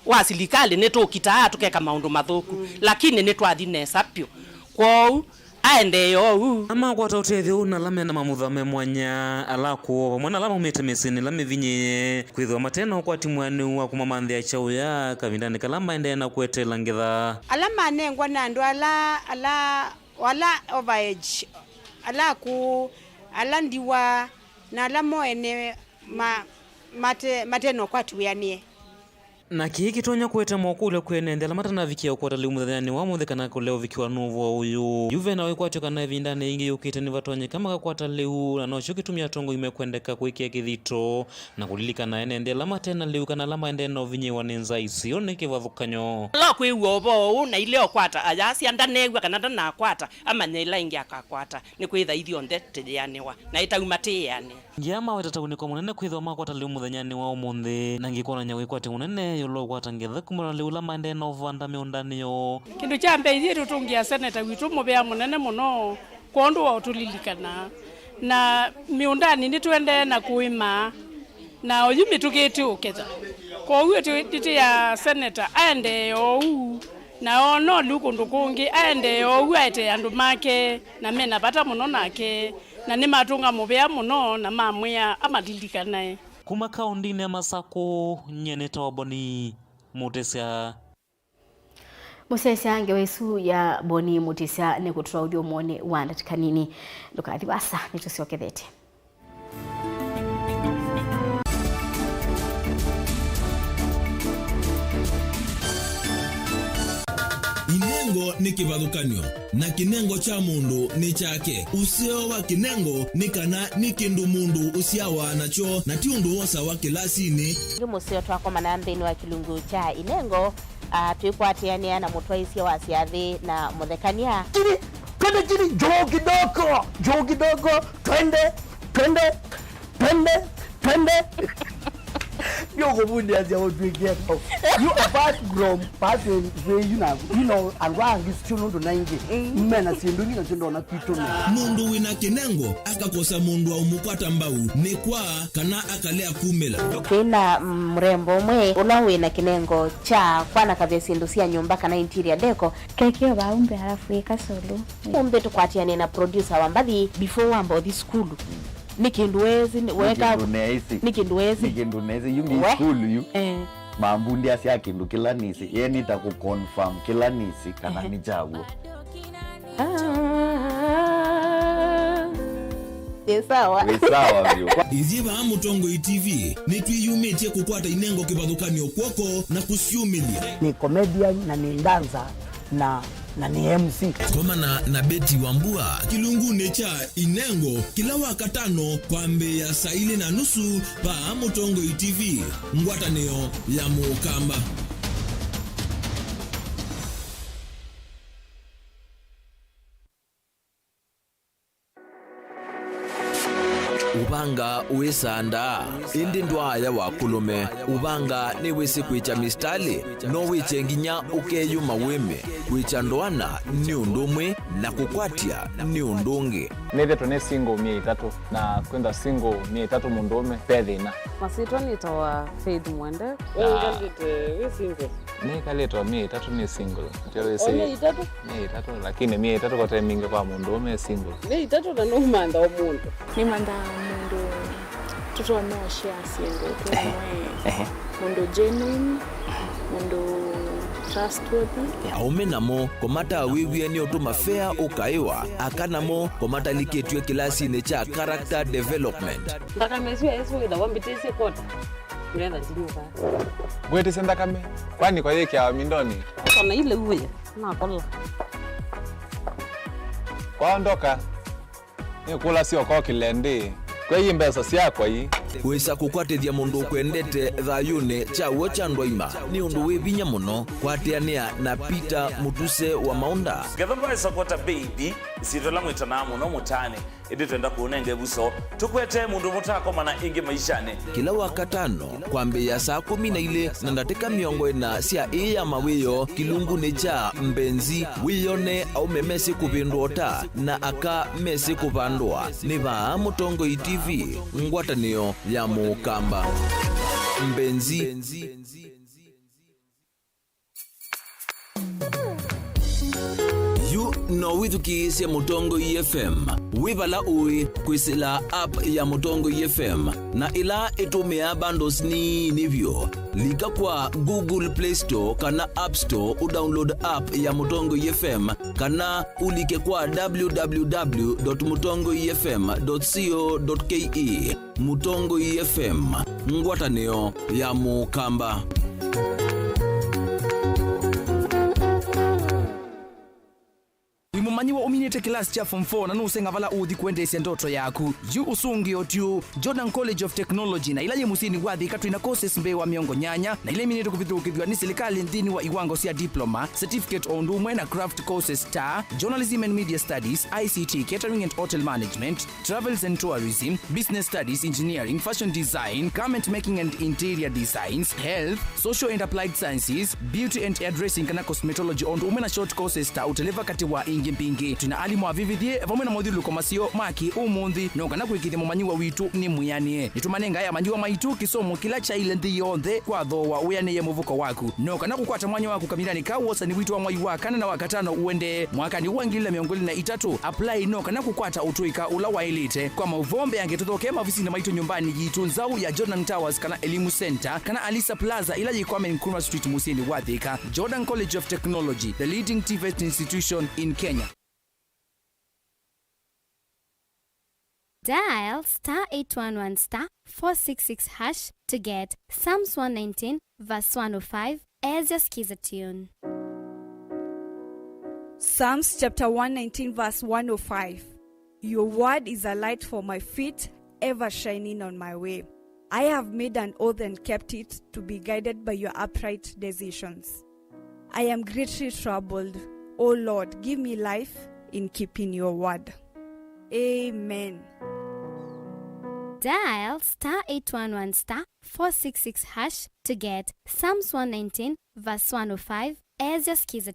wa silikali neto kitaa tukeka maundu mathuku lakini netwathi nesa pio kwou aende yo ama kwata utethio na lame na mamuthame mwanya alakuo mwana lama umete mesini lame vinye kwithwa matena kwa timwani wa kumamanthia chau ya kavindani kalama ende na kwetela ngitha alama nengwa na andu ala wala overage ala ndiwa na alamo ene mateno kwa tuianie na kiki tonya kweta mokule kwenende la matana vikia ukwata leu muthani wa muthe kana kuleo vikiwa nuvo uyu yuve na wekwatyo kana vindane ingi yukite ni vatonye kama kakwata leu na no kitumia tongo imekwendeka kwikia kithito na kulilika na enende la matena leu kana lama ende no vinyewa ninza isio ni kivathukanyo la kwi wobo na ile okwata ayasi andanegwa kana ndana kwata ama nyela ingi akakwata ni kwitha ithio ndete yanewa na itaumate yani Yama wetata uniko munene kwithwa makwata leu muthanyani wa umuthi na ngikona nya wikwate munene yolo kwata ngetha kumana leu la mande na uvanda miundani yo kindu cha mbeithi tutungia seneta witu muvea munene muno kondu wa utulilikana na miundani ni twende na kuima na uyu mitukiti uketha kwa uyu titi ya seneta aende yo na ono lukundu kungi aende yo aete andu make na mena bata muno nake na ni matunga muvea muno na mamwia amalilikanae kuma kaundini ya Masako nyeneta wa Boni Mutisia Musese ange wesu ya Boni Mutisia ni kutura udio mwone wanda tikanini lukathi basa nitusiokethete Inengo ni kivathukanio na kinengo cha mundu ni chake usio wa kinengo ni kana ni kindu mundu usiawa nacho na ti undu wosa wa kilasini musio twakoma na nthini wa kilungu cha inengo twikwatiania na mutwaisia wa siathi na muthekania twende njoo kidogo twende You go put there what we get. You apart from part you know and wang is still to 90. Men are still doing it on a kitu. Mundu wina kinengo akakosa mundu wa umupata mbau ni kwa kana akalea kumela. Kina mrembo mwe unawina kinengo cha kwana kavesindusia nyumba kana interior deco kekeo baumbe halafu ikasolo umbe tukwatia na producer wambali before wambo this school nikinduwezi weka nikinduwezi yungi school yu mambundi asia kindu kila nisi yeye nitakuconfirm kila nisi kana ni jago Sawa vyo Iziba Mutongo TV nitwiyumetie kukwata inengo kibadhukanio kwoko na kusiumilia ni comedian na ni danza na ni MC koma na Beti Wambua kilungune cha inengo kila wakatano kwa Mbeya saa 4:30 pa Mutongo TV ngwataneo ya Mukamba. Ubanga uesanda indi ndwaya wakulume ubanga ni wesi kwicha mistali no wichenginya ukeyuma weme kwicha ndwana ni undumwe na kukwatia ni undungi neve tone single 300 na kwenda single 300 mundume pedhina masito nitoa Faith Mwende we single ni kaleto 300 ni single ndio ese 300 lakini 300 kwa timing kwa mundume single 300 na no manda omuntu ni manda mundu tutoa no share single kwa mundu genuine mundu trustworthy aumenamo komata wiwie ni otuma fair ukaiwa akanamo komata liketwe kilasi ne cha character development ndakamezwe eso ida wambitese kota nenda ndinuka gwete senda kame kwani kwa yeke ya mindoni kana ile uwe na kola kwaondoka ni kula sio kwa kilende kwa hii mbesa siako hii wesa kukwatithia mundu kwendete thayune chawo cha ndwaima ni undu wibinya muno kwateania na Peter Mutuse wa Maunda gethomba support baby sitola mwitana muno mutane indi twenda kuonenge buso tukwete mundu mutako mana ingi maishane kila wakatano kwa Mbeya saa 12 na ndateka miongo ina sia ya mawiyo kilungu ni cha mbenzi wiyone au memesi kupindota na aka mesi kupandwa ni ba Mutongo TV ngwatanio ya Mukamba mbenzi no withukiisya Mutongo FM wibala ui kwisila app ya Mutongo FM na ila itumia bundles ni nivyo lika kwa Google Play Store kana App Store udownload app ya Mutongo FM kana ulike kwa www.mutongofm.co.ke Mutongo FM ngwataneo ya Mukamba. Wimumanyiwa uminite kilasi cha form 4 na nusenga vala uthi kuendesya ndoto yaku yu usungi otiu Jordan College of Technology na ilaye musini wathi katwina courses mbewa miongo nyanya na ile minite kuvithukithwa ni serikali nthini wa iwango cia diploma certificate on ndumwe na craft courses ta journalism and media studies ICT catering and hotel management travels and tourism business studies engineering fashion design garment making and interior designs health social and applied sciences beauty and hairdressing kana cosmetology on ndumwe na short courses ta uteleva kati wa ingi mpingi tuna alimu avivithie vamwe na modhulu komasio maki umuthi no kana kwikithia mumanyiwa witu ni muyanie nitumanenga ya manyiwa maitu kisomo kila cha ile nthi yonthe kwa thowa uyanie muvuko waku no kana kukwata mwanya waku kamilani ka wosa ni witu wa mwai wa kana na wakatano uende mwaka ni uangilila miongoli na itatu apply no kana kukwata utuika ula wa elite kwa mauvombe yange tuthoke mavisi na maitu nyumbani jitu nzau ya Jordan Towers kana Elimu Center kana Alisa Plaza ila jikwame Nkrumah Street Musini Wathika Jordan College of Technology the leading TVET institution in Kenya. Dial *811*466# to get Psalms 119 verse 105 as your skiza tune. Psalms chapter 119 verse 105. Your word is a light for my feet, ever shining on my way. I have made an oath and kept it to be guided by your upright decisions. I am greatly troubled. O Lord, give me life in keeping your word. Amen. Dial *811*466# to get Psalms 119 verse 105 as your skiza.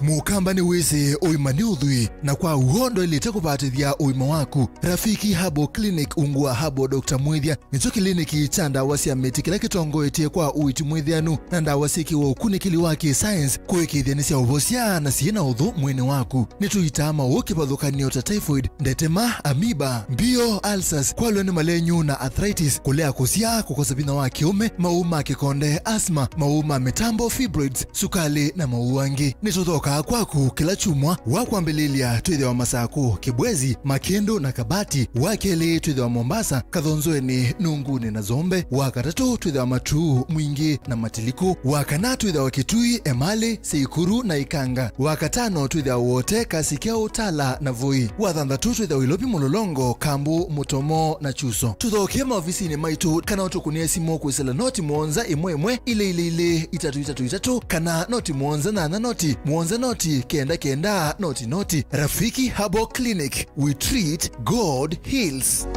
Mukamba ni wese oimani udhui na kwa uhondo ilite kupatithia uima waku. Rafiki Habo Clinic ungua Habo Dr. Mwithia nicho kliniki cha ndawa cia miti kila kitongoetie kwa uiti mwithianu na ndawa cikiwa ukunikili waki science kuikithia ni cia uvocia na ciina uthu mwini waku. Nituitama ukipathukanio ta typhoid, ndetema, amoeba, mbio, ulcers, kwalwe ni malenyu na arthritis, kulea kusia, kukosa bina wa kiume, mauma kikonde, asthma, mauma mitambo, fibroids, sukali na mauangi. Nituthoka kwaku kila chumwa wakwambililia twithe wa Masaku, Kibwezi, Makendo na Kabati, wakeli twithe wa Mombasa, Kathonzoeni, Nunguni na Zombe, wakatatu twithe wa Matuu, Mwingi na Matiliku, wakana twithe wa Kitui, Emali, Seikuru na Ikanga, wakatano twithe wa wote Kasikeo, Tala na Voi, wathanthatu twithe wa Ilobi, Mulolongo, Kambu, Mutomo na Chuso. Tuthokie maofisini maitu kana utukunie simu kwisela noti mwonza imwe ile 333 kana noti mwonza na noti mwonza noti kenda noti. Rafiki Habo Clinic, we treat, God heals.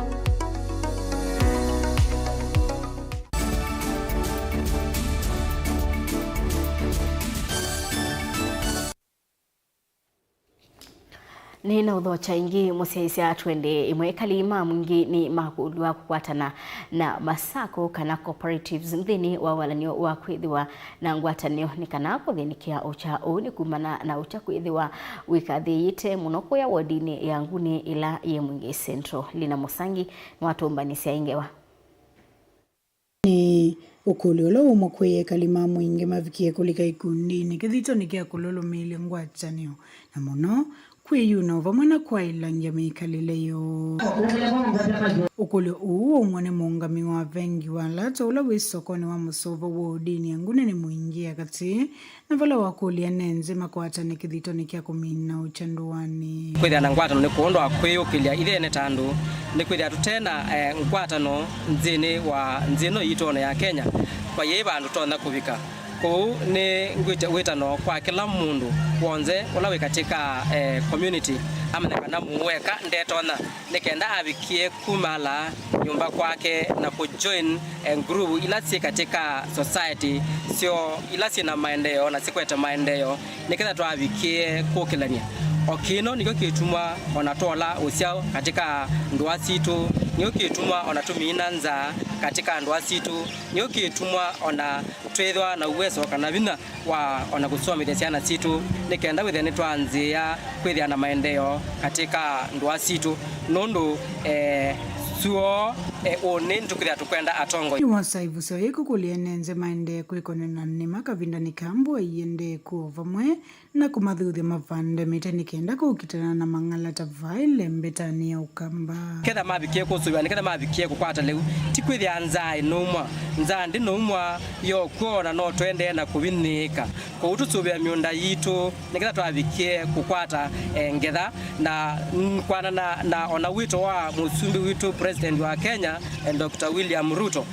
Nina udhocha ingi musiaisia twende imwe kalima mwingi ni makulua kukwatana na Masako kana cooperatives mthini wa walanio wa kwithiwa na ngwatanio ni kana kuthinikia ucha uni kumana na ucha kwithiwa wikathiyite muno kuya wodini ya nguni ila ye Mwingi Central. Lina Musangi ni watumbanisia ingewa ni ukulolo umokwe kalima mwingi mavikie kulika ikundi ni kithito nikia kulolo mili ngwatanio na muno kwiyuna vamwana kwa ilanja mikaleleyo ukuli umwane muungami wa vengi walato ula wisokoni wa Musova wodini ngune ni muingia kati na vala wakulia nenze makwata ni kithito nikia kumina uchanduani kwithia na ngwatano ni kuondo akwiyukilia ithene tandu ni kwithia tutena ngwatano nzino yitono ya Kenya kwa yeba andu tona kuvika ko ni ngwitano kwa kila mundu wonze ula we katika community amana kana muweka ndetona nikenda abikie kumala nyumba kwake na kujoin group ila si katika society sio ila si na maendeleo na sikweta maendeleo nikenda tu abikie kokilania okino niko kitumwa onatola usiao katika ndwa situ niko kitumwa onatumina nza katika ndwa situ niko kitumwa ona twethwa na uwezo kana vina wa ona kusomithia situ nikenda withene twanzia kwithia na maendeleo katika ndwa situ nondo suo one ntukuthia tukwenda atongo iwasaivu so yeko kulienenze maende kwikonena ni makavinda ni kambo yende kuvamwe na kumadhuthi mavande mite nikenda kukitana na mangala tavaile mbetani ya ukamba ketha mabikie kusuwa niketha mabikie kukwata leu tikwithia nzai numwa nzandi numwa yo kuona no twende na kuvinika ko utusubia miunda yitu niketha twabikie kukwata ngetha na kwana na ona wito wa musumbi witu president wa Kenya Dr. William Ruto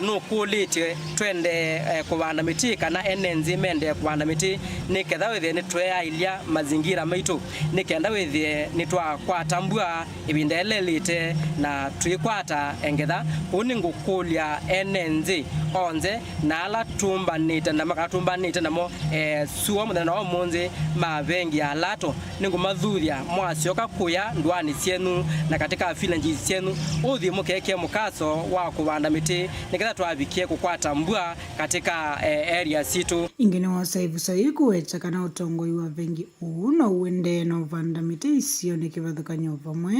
no kulite twende kubanda miti kana enenzi mende kubanda miti niketha wethe ni twea ilia mazingira maitu nikenda wethe ni twa kwatambua ibindelelite na twikwata engetha uni ngukulia enenzi onze na ala tumbanite na makatumbanite namo suo muthana wa munzi mavengi alato ningumathuria mwasioka kuya ndwani cienu na katika vilingi cienu uthi mukeke mukaso wa kubanda miti niketha twabikie kukwata mbua katika area situ ingine wasaivu sayiku wecha kana utongoi wa vengi uno uende na uvanda miti isio nikivathukanyo vamwe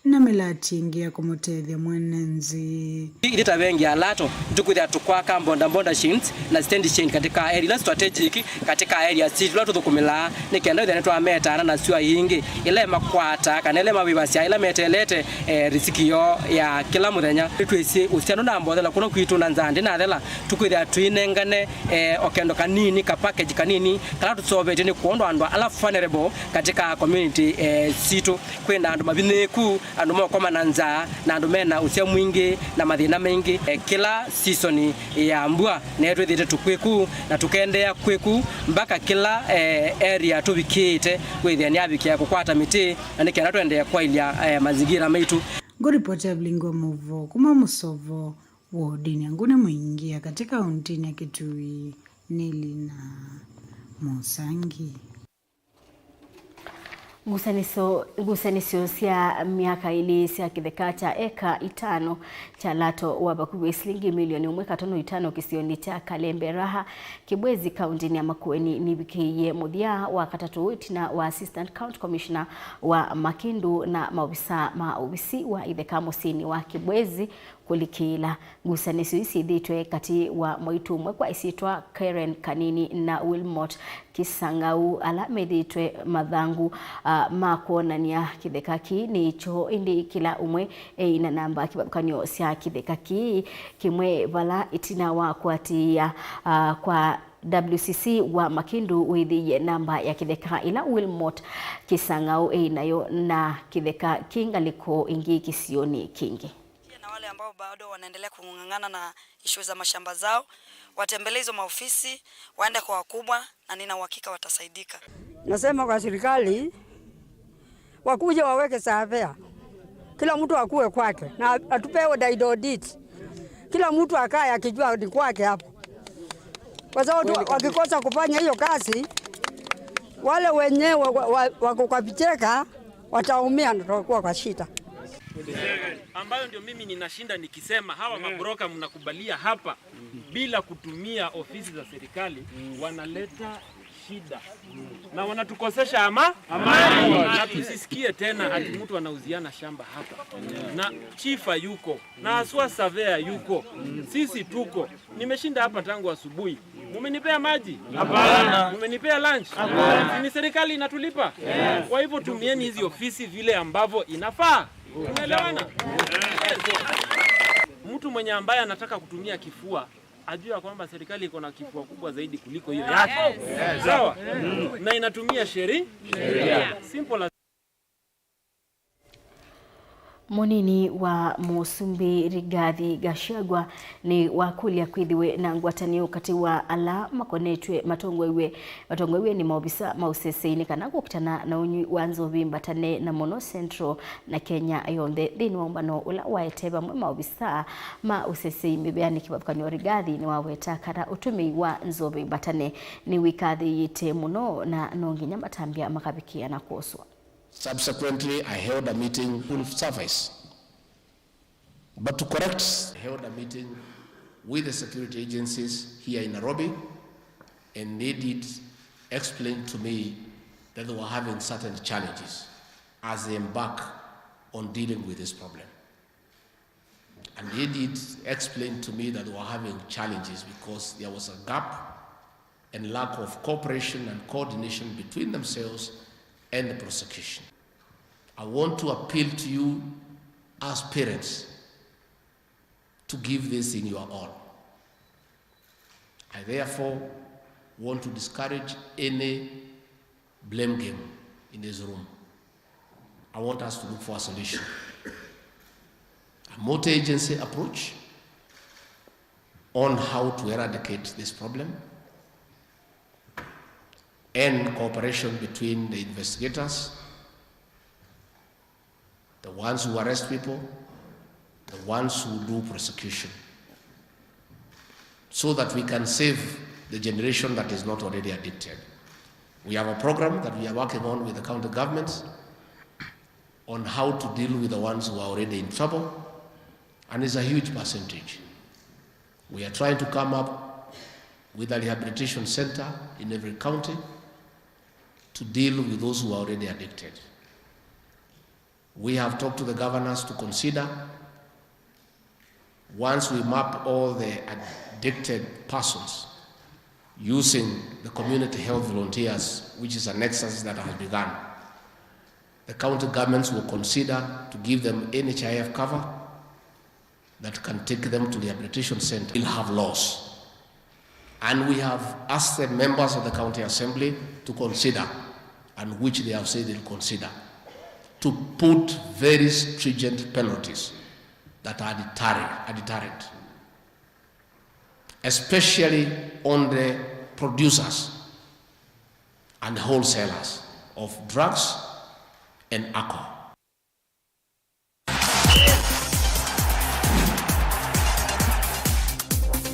na melati ingia kumutethia mwenenzi ilita vengi alato tukuthia tukwaka mbonda shins na stand chain katika area strategic katika area situ latu thukumila nikenda wethe netwa metana na sua ingi ile makwata kana ile mabibasia ile metelete risikio ya kila muthenya twisi usiano na mbothela kuno kwitu na nzandi na thela tukwithia twinengane okendo kanini ka package kanini kana tusobete ni kuondo andwa ala vulnerable katika community situ kwenda andu mabiniku andu mokoma na nzaa na andu mena usia mwingi na mathina mengi kila season ya mbua na twithite tukwiku na tukendea kwiku mpaka kila area tubikite withia ni abikia kukwata miti na nikenda twendea kwa ilia mazingira maitu. Ngoripoti ya Vilingi wa Mauvoo kuma Musovo wodini angune mwingia katika untini ya Kitui Nili na Musangi. Ngusanisio cia miaka ili cia kitheka cha eka 5 cha lato wa bakuwe shilingi milioni 1.5 kisioni cha Kalembe Raha Kibwezi kaunti ya Makueni ni bikiye muthia wa katatu tina wa assistant county commissioner wa Makindu na maofisa maofisi wa itheka musini wa Kibwezi kulikila. Ngusanisio isi dhitwe kati wa moitu mwekwa isitwa Karen Kanini na Wilmot Kisangau ala medhitwe mathangu makuonania kitheka ki ni cho indi kila umwe ina namba kibakanyo cia kitheka ki kimwe vala itina wa kwatia kwa WCC wa Makindu withiye namba ya kitheka ila Wilmot Kisangau nayo na kitheka kingaliko ingi kisioni kingi. Na wale ambao bado wanaendelea kungangana na ishu za mashamba zao watembelee hizo maofisi, waende kwa wakubwa na nina uhakika watasaidika. Nasema kwa serikali wakuje waweke savea. Kila mtu akue kwake na atupewe title deed. Kila mtu akae akijua ni kwake hapo. Kwa sababu wakikosa kufanya hiyo kazi wale wenyewe wako kwa vicheka wataumia na tutakuwa kwa shida. Ambayo ndio mimi ninashinda nikisema hawa mabroka mnakubalia hapa bila kutumia ofisi za serikali wanaleta shida na wanatukosesha amani. Na tusisikie tena ati mtu anauziana shamba hapa. Na chifa yuko na aswa savea yuko, sisi tuko. Nimeshinda hapa tangu asubuhi. Mumenipea maji? Hapana. Mumenipea lunch? Hapana. Ni serikali inatulipa? Yes. Kwa hivyo tumieni hizi ofisi vile ambavyo inafaa. Tunaelewana? Mtu mwenye ambaye anataka kutumia kifua ajua kwamba serikali iko na kifua kubwa zaidi kuliko hiyo yake. Sawa? Na inatumia sheria. Simple. Munini wa Musumbi Rigathi Gachagua ni wakulia kwithiwe na ngwatanio kati wa ala makonetwe matongwewe ni maobisa mauseseni kana gukitana na unyi wa Nzovi mbatane na Mono Central na Kenya yonthe thini wa mbano ula waeteba mwe maobisa mausesei mbeani kibabukanio Rigathi ni waweta kara utumi wa Nzovi mbatane ni wikathi yite muno na nonginya matambia makabikia na koswa. Subsequently, I held a meeting full service. But to correct, I held a meeting with the security agencies here in Nairobi, and they did explain to me that they were having certain challenges as they embark on dealing with this problem. And they did explain to me that they were having challenges because there was a gap and lack of cooperation and coordination between themselves and the prosecution. I want to appeal to you as parents to give this in your all. I therefore want to discourage any blame game in this room. I want us to look for a solution. A multi-agency approach on how to eradicate this problem, and cooperation between the investigators, the ones who arrest people, the ones who do prosecution, so that we can save the generation that is not already addicted. We have a program that we are working on with the county governments on how to deal with the ones who are already in trouble, and it's a huge percentage. We are trying to come up with a rehabilitation center in every county to deal with those who are already addicted. We have talked to the governors to consider, once we map all the addicted persons using the community health volunteers, which is a nexus that has begun, the county governments will consider to give them NHIF cover that can take them to the rehabilitation center. We'll have laws. And we have asked the members of the county assembly to consider, and which they have said they'll consider, to put very stringent penalties that are deterrent, especially on the producers and wholesalers of drugs and alcohol.